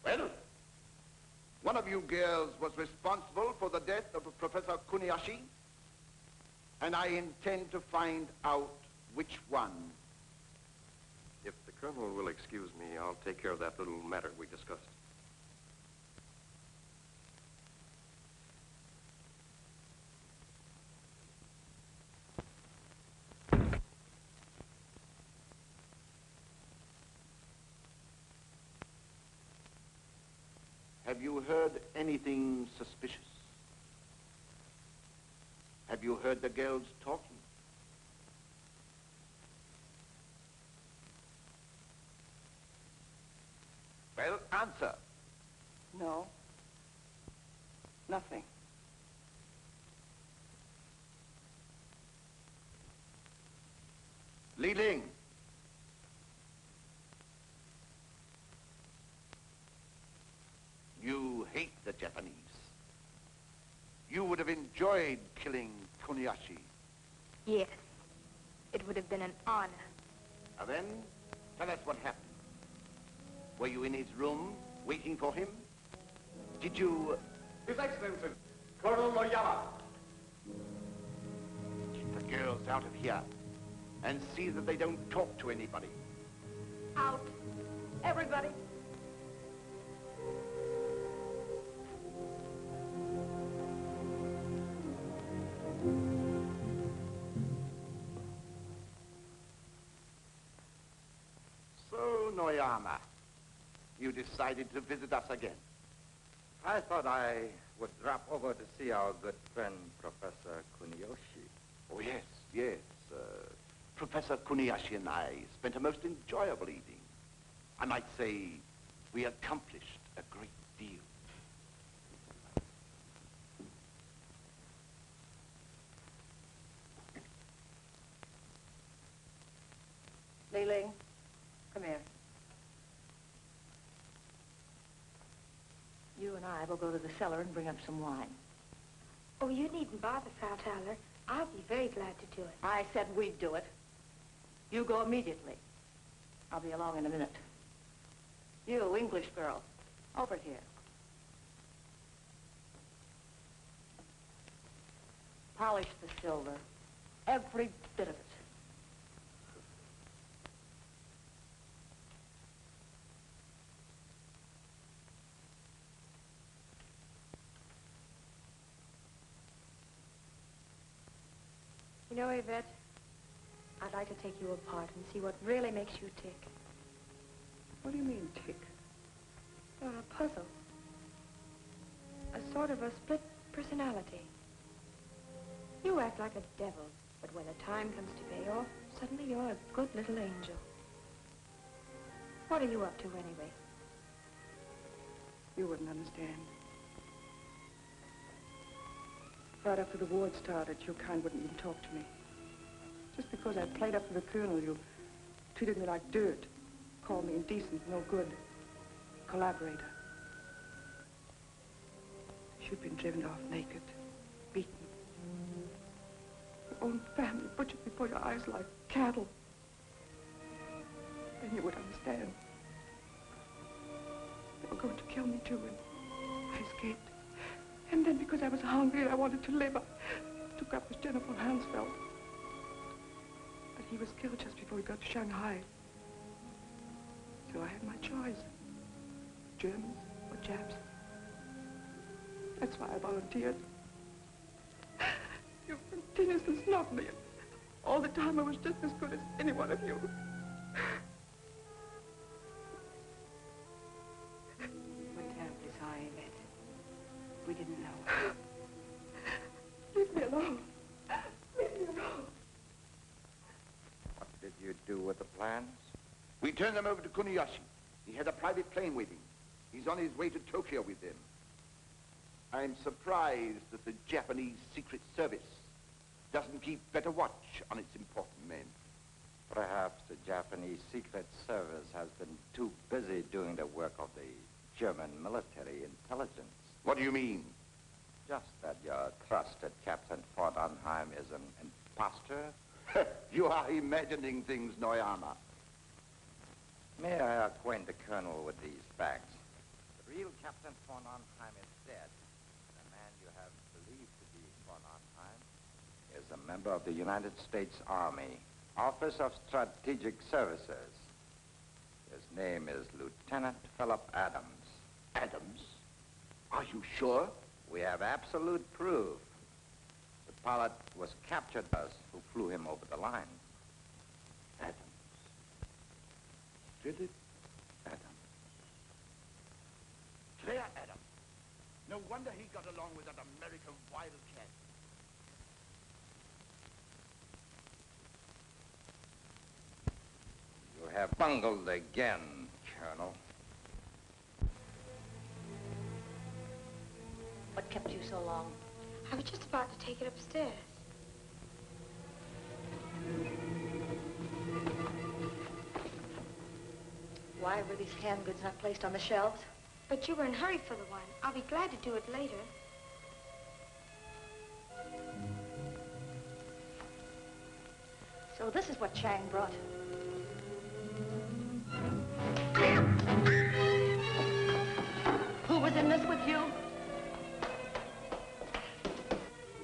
Well, one of you girls was responsible for the death of Professor Kuniyoshi, and I intend to find out which one. If the Colonel will excuse me, I'll take care of that little matter we discussed. Have you heard anything suspicious? Have you heard the girls talking? Well, answer. No. Nothing. Li Ling. You hate the Japanese. You would have enjoyed killing Kuniyoshi. Yes. It would have been an honor. Now then, tell us what happened. Were you in his room waiting for him? Did you... His Excellency, Colonel Noir. Keep the girls out of here and see that they don't talk to anybody. Out. Everybody. So, Noyama, you decided to visit us again. I thought I would drop over to see our good friend, Professor Kuniyoshi. Oh, yes, yes. Professor Kuniyoshi and I spent a most enjoyable evening. I might say we accomplished a great deal. Li Ling, come here. You and I will go to the cellar and bring up some wine. Oh, you needn't bother, Frau Towler. I'll be very glad to do it. I said we'd do it. You go immediately. I'll be along in a minute. You, English girl, over here. Polish the silver. Every bit of it. You know, Yvette, I'd like to take you apart and see what really makes you tick. What do you mean, tick? You're a puzzle. A sort of a split personality. You act like a devil, but when the time comes to pay off, suddenly you're a good little angel. What are you up to, anyway? You wouldn't understand. Right after the war started, your kind wouldn't even talk to me. Just because I played up to the colonel, you treated me like dirt. Called me indecent, no good. Collaborator. You'd been driven off naked, beaten. Your own family butchered before your eyes like cattle. Then you would understand. They were going to kill me too, and I escaped. And then because I was hungry and I wanted to live, I took up with General Hansfeld. But he was killed just before we got to Shanghai. So I had my choice. Germans or Japs. That's why I volunteered. You continuously snubbed me. All the time I was just as good as any one of you. We're terribly sorry, Yvette. We didn't know. Leave me alone. Leave me alone. What did you do with the plans? We turned them over to Kuniyoshi. He had a private plane with him. He's on his way to Tokyo with them. I'm surprised that the Japanese Secret Service doesn't keep better watch on its important men. Perhaps the Japanese Secret Service has been too busy doing the work of the German military intelligence. What do you mean? Just that your trusted Captain von Arnheim is an imposter. You are imagining things, Noyama. May I acquaint the Colonel with these facts? The real Captain von Arnheim is dead. The man you have believed to be von Arnheim is a member of the United States Army, Office of Strategic Services. His name is Lieutenant Philip Adams. Adams? Are you sure? We have absolute proof. The pilot was captured by us who flew him over the line. Adams. Philip Adams. Claire Adams. No wonder he got along with that American wildcat. You have bungled again, Colonel. What kept you so long? I was just about to take it upstairs. Why were these canned goods not placed on the shelves? But you were in a hurry for the wine. I'll be glad to do it later. So this is what Chang brought. you.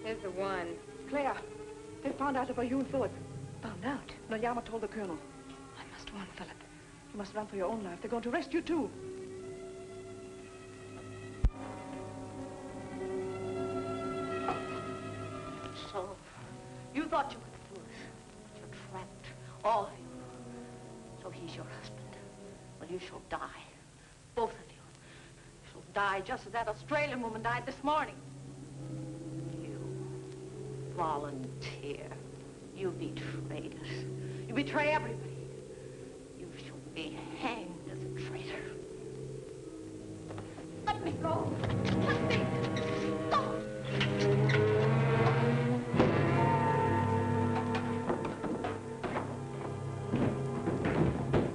Here's the one. Claire, they found out about you and Philip. Found out? Noyama told the colonel. I must warn Philip. You must run for your own life. They're going to arrest you, too. So, you thought you could fool us. You're trapped, all of you. So he's your husband. Well, you shall die. Both of you. You shall die just as that Australian woman died this morning. You volunteer. You betrayed us. You betray everybody. You shall be hanged as a traitor. Let me go. Let me.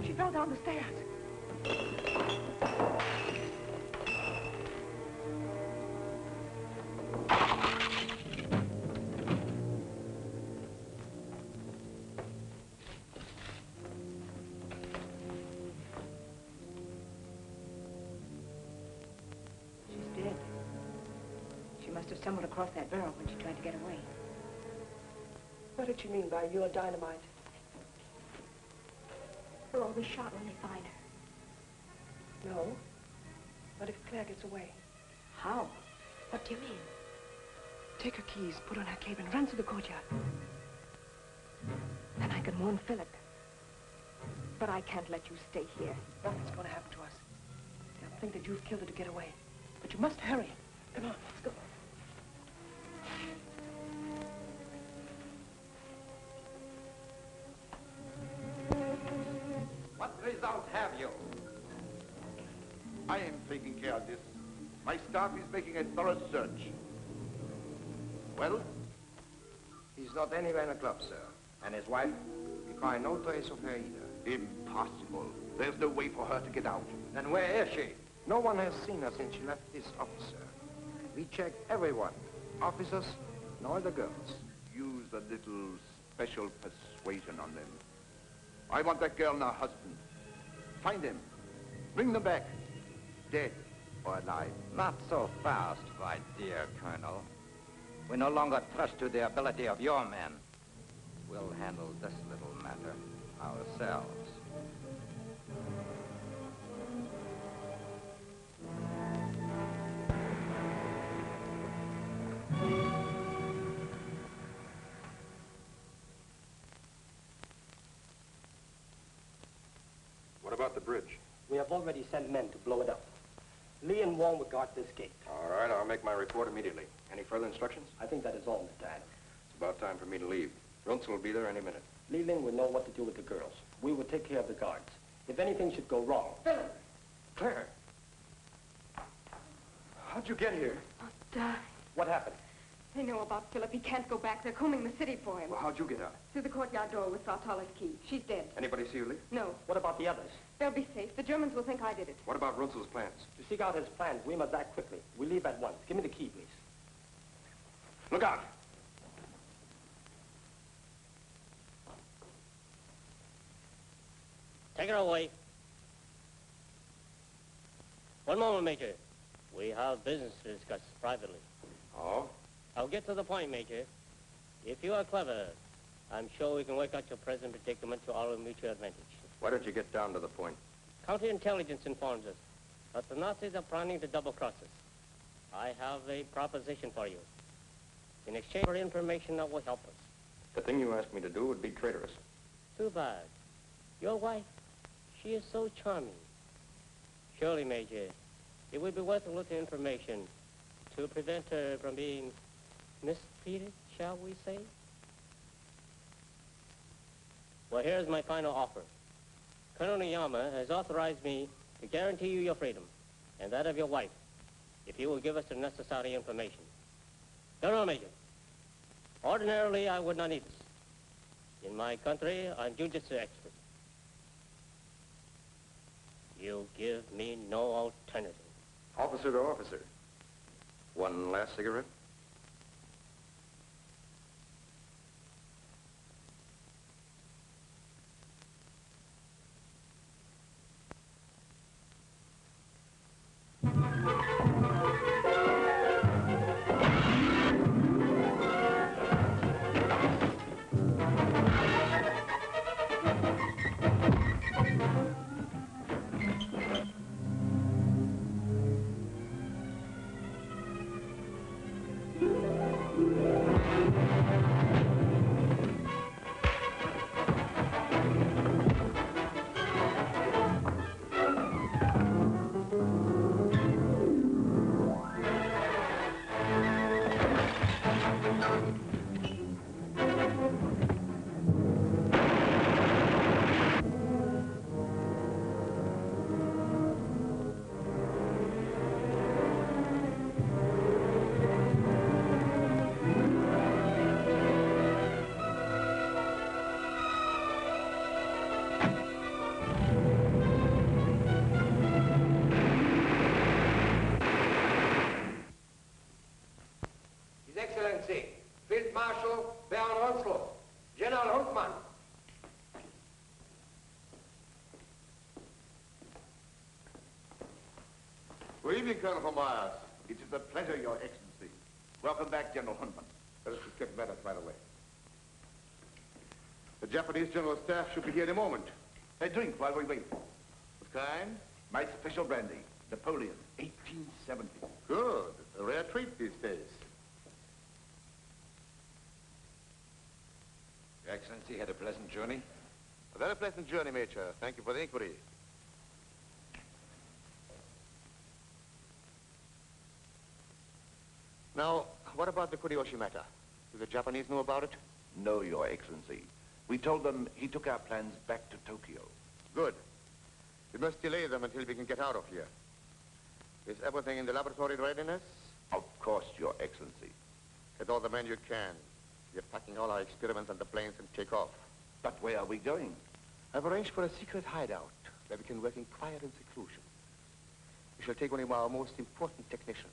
She fell down the stairs. She's dead. She must have stumbled across that barrel when she tried to get away. What did she mean by your dynamite? We'll all be shot when they find her. No. What if Claire gets away? How? What do you mean? Take her keys, put on her cape, and run to the courtyard. Then I can warn Philip. But I can't let you stay here. Nothing's going to happen to us. They'll think that you've killed her to get away. But you must hurry. Come on, let's go. What result have you? I am taking care of this. My staff is making a thorough search. Well? He's not anywhere in the club, sir. And his wife? We find no trace of her either. Impossible. There's no way for her to get out. Then where is she? No one has seen her since she left this office, sir. We checked everyone. Officers and all the girls. Use a little special persuasion on them. I want that girl and her husband. Find them. Bring them back. Dead or alive. Not so fast, my dear Colonel. We no longer trust to the ability of your men. We'll handle this little matter ourselves. What about the bridge? We have already sent men to blow it up. Lee and Wong will guard this gate. All right, I'll make my report immediately. Any further instructions? I think that is all, Mr. Adams. It's about time for me to leave. Runzel will be there any minute. Lee Ling will know what to do with the girls. We will take care of the guards. If anything should go wrong... Philip! Claire! How'd you get here? I'll die. What happened? They know about Philip. He can't go back. They're combing the city for him. Well, how'd you get out? Through the courtyard door with Sartala's key. She's dead. Anybody see you leave? No. What about the others? They'll be safe. The Germans will think I did it. What about Runzel's plans? To seek out his plans, we must act quickly. We leave at once. Give me the key, please. Look out! Take her away. One moment, Major. We have business to discuss privately. Oh? I'll get to the point, Major. If you are clever, I'm sure we can work out your present predicament to our mutual advantage. Why don't you get down to the point? Counterintelligence informs us that the Nazis are planning to double-cross us. I have a proposition for you. In exchange for information that will help us. The thing you asked me to do would be traitorous. Too bad. Your wife, she is so charming. Surely, Major, it would be worth a little information to prevent her from being mistreated, shall we say? Well, here's my final offer. Colonel Noyama has authorized me to guarantee you your freedom and that of your wife if you will give us the necessary information. General Major, ordinarily I would not need this. In my country, I'm jujitsu expert. You give me no alternative. Officer to officer. One last cigarette? His Excellency, Field Marshal Baron Ronslow, General Huntman. Good evening, Colonel von Myers. It is a pleasure, Your Excellency. Welcome back, General Huntman. Let us get matters right away. The Japanese General Staff should be here in a moment. A drink while we wait. What kind? My special brandy, Napoleon, 1870. Good. A rare treat these days. Your Excellency had a pleasant journey? A very pleasant journey, Major. Thank you for the inquiry. Now, what about the Kurioshi matter? Do the Japanese know about it? No, Your Excellency. We told them he took our plans back to Tokyo. Good. We must delay them until we can get out of here. Is everything in the laboratory in readiness? Of course, Your Excellency. Get all the men you can. We are packing all our experiments on the planes and take off. But where are we going? I've arranged for a secret hideout where we can work in quiet and seclusion. We shall take one of our most important technicians.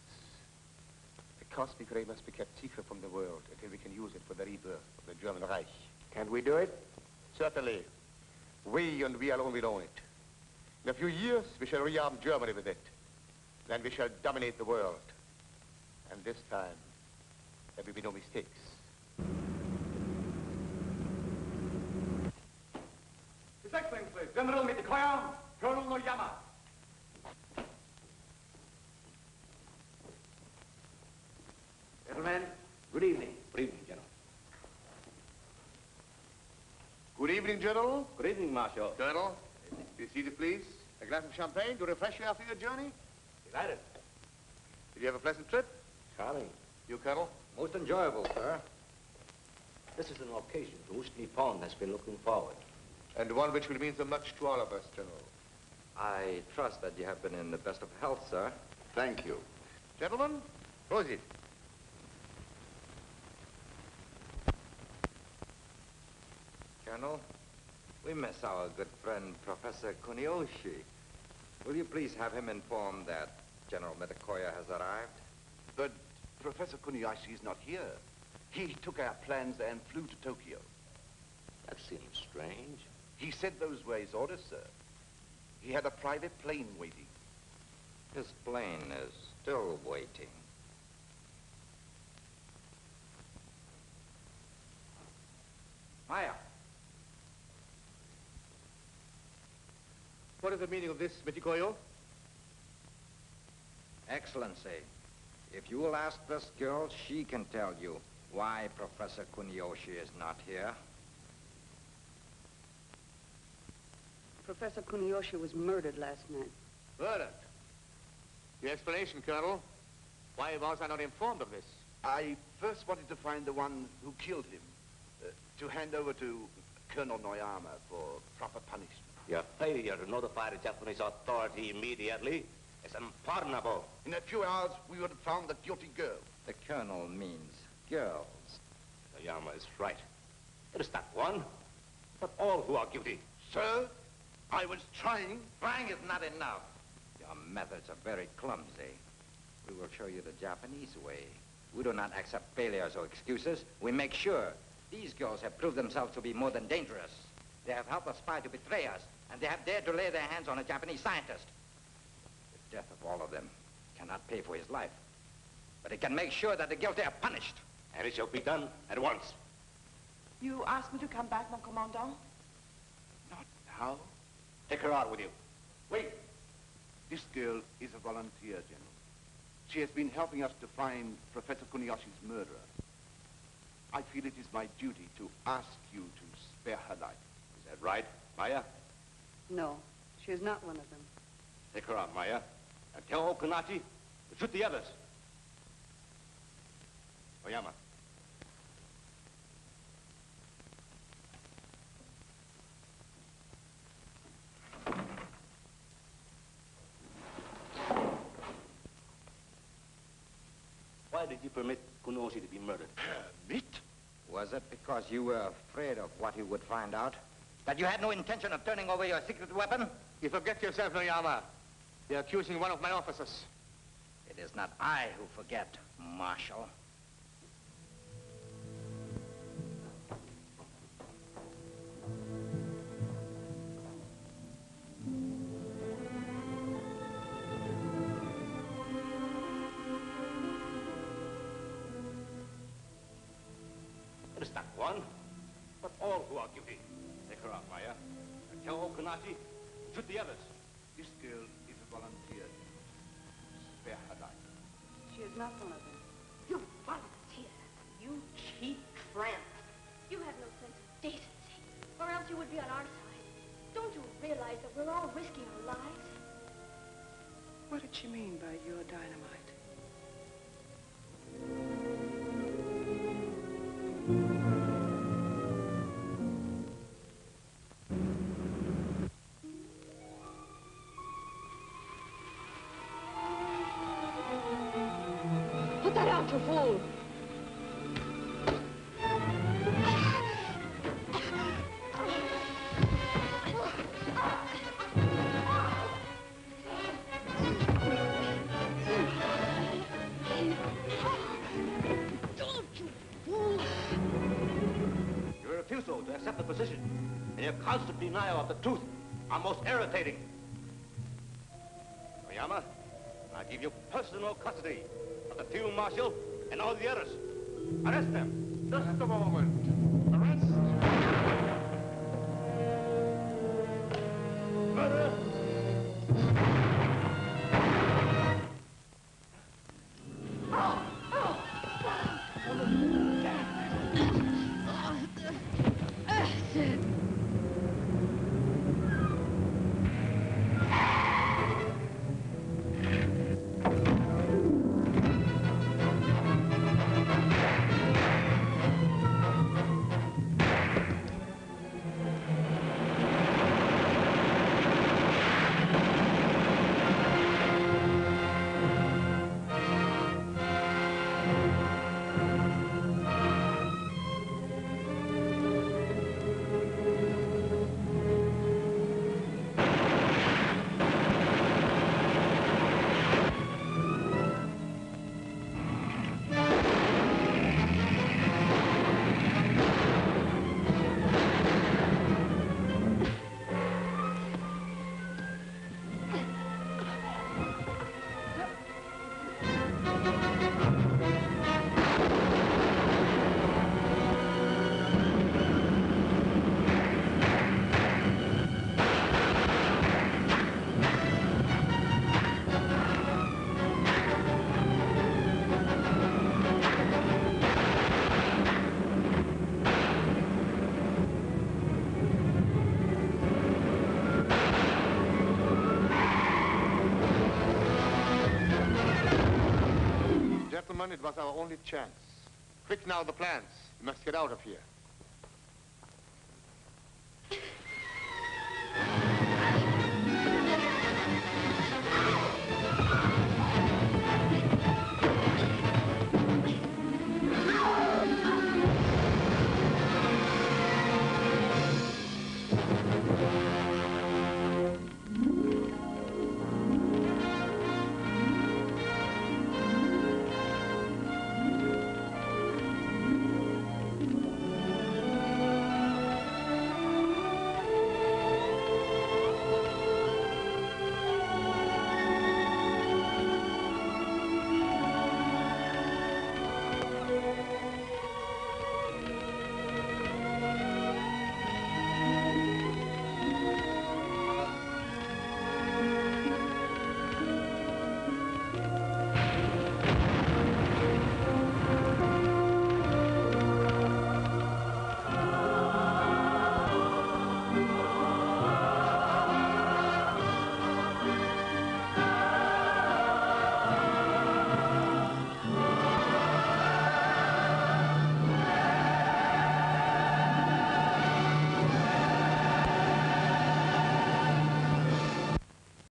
The cosmic ray must be kept secret from the world until we can use it for the rebirth of the German Reich. Can we do it? Certainly. We and we alone will own it. In a few years, we shall rearm Germany with it. Then we shall dominate the world. And this time, there will be no mistakes. His Excellency, General Mikoya, Colonel Noyama. Gentlemen, good evening. Good evening, General. Good evening, General. Good evening, Marshal. Colonel, be seated, please. A glass of champagne to refresh you after your journey? Delighted. Did you have a pleasant trip? Charming. You, Colonel? Most enjoyable, sir. This is an occasion to which Nippon has been looking forward. And one which will mean so much to all of us, General. I trust that you have been in the best of health, sir. Thank you. Gentlemen, proceed. Colonel, we miss our good friend, Professor Kuniyoshi. Will you please have him informed that General Mitakoya has arrived? But Professor Kuniyashi is not here. He took our plans and flew to Tokyo. That seems strange. He said those were his orders, sir. He had a private plane waiting. His plane is still waiting. Maya. What is the meaning of this, Mitikoyo? Excellency, if you will ask this girl, she can tell you why Professor Kuniyoshi is not here. Professor Kuniyoshi was murdered last night. Murdered? Your explanation, Colonel. Why was I not informed of this? I first wanted to find the one who killed him, to hand over to Colonel Noyama for proper punishment. Your failure to notify the Japanese authority immediately is unpardonable. In a few hours, we would have found the guilty girl. The colonel means girls. Noyama is right. It is not one, but all who are guilty. Sir, I was trying. Trying is not enough. Your methods are very clumsy. We will show you the Japanese way. We do not accept failures or excuses. We make sure these girls have proved themselves to be more than dangerous. They have helped a spy to betray us, and they have dared to lay their hands on a Japanese scientist. The death of all of them cannot pay for his life, but it can make sure that the guilty are punished. And it shall be done at once. You asked me to come back, mon commandant? Not now. Take her out with you. Wait. This girl is a volunteer, General. She has been helping us to find Professor Kuniyoshi's murderer. I feel it is my duty to ask you to spare her life. Is that right, Maya? No, she is not one of them. Take her out, Maya. And tell Okunachi to shoot the others. Oyama, Why did you permit Kunoshi to be murdered? Permit? Was it because you were afraid of what he would find out? That you had no intention of turning over your secret weapon? You forget yourself, Noyama. You're accusing one of my officers. It is not I who forget, Marshal. It is not one, but all who are guilty. Take her out, Maya. And tell Okunashi, shoot the others. This girl is a volunteer. Spare her life. She is not one of them. You volunteer. You cheap tramp. You have no sense of decency, or else you would be on our side. Don't you realize that we're all risking our lives? What did she mean by your dynamite? Put that out, you fool! Your refusal to accept the position and your constant denial of the truth are most irritating. Oyama, I give you personal custody of the field marshal and all the others. Arrest them. Just a moment. Arrest. Murder. Gentlemen, it was our only chance. Quick now, the plans. We must get out of here.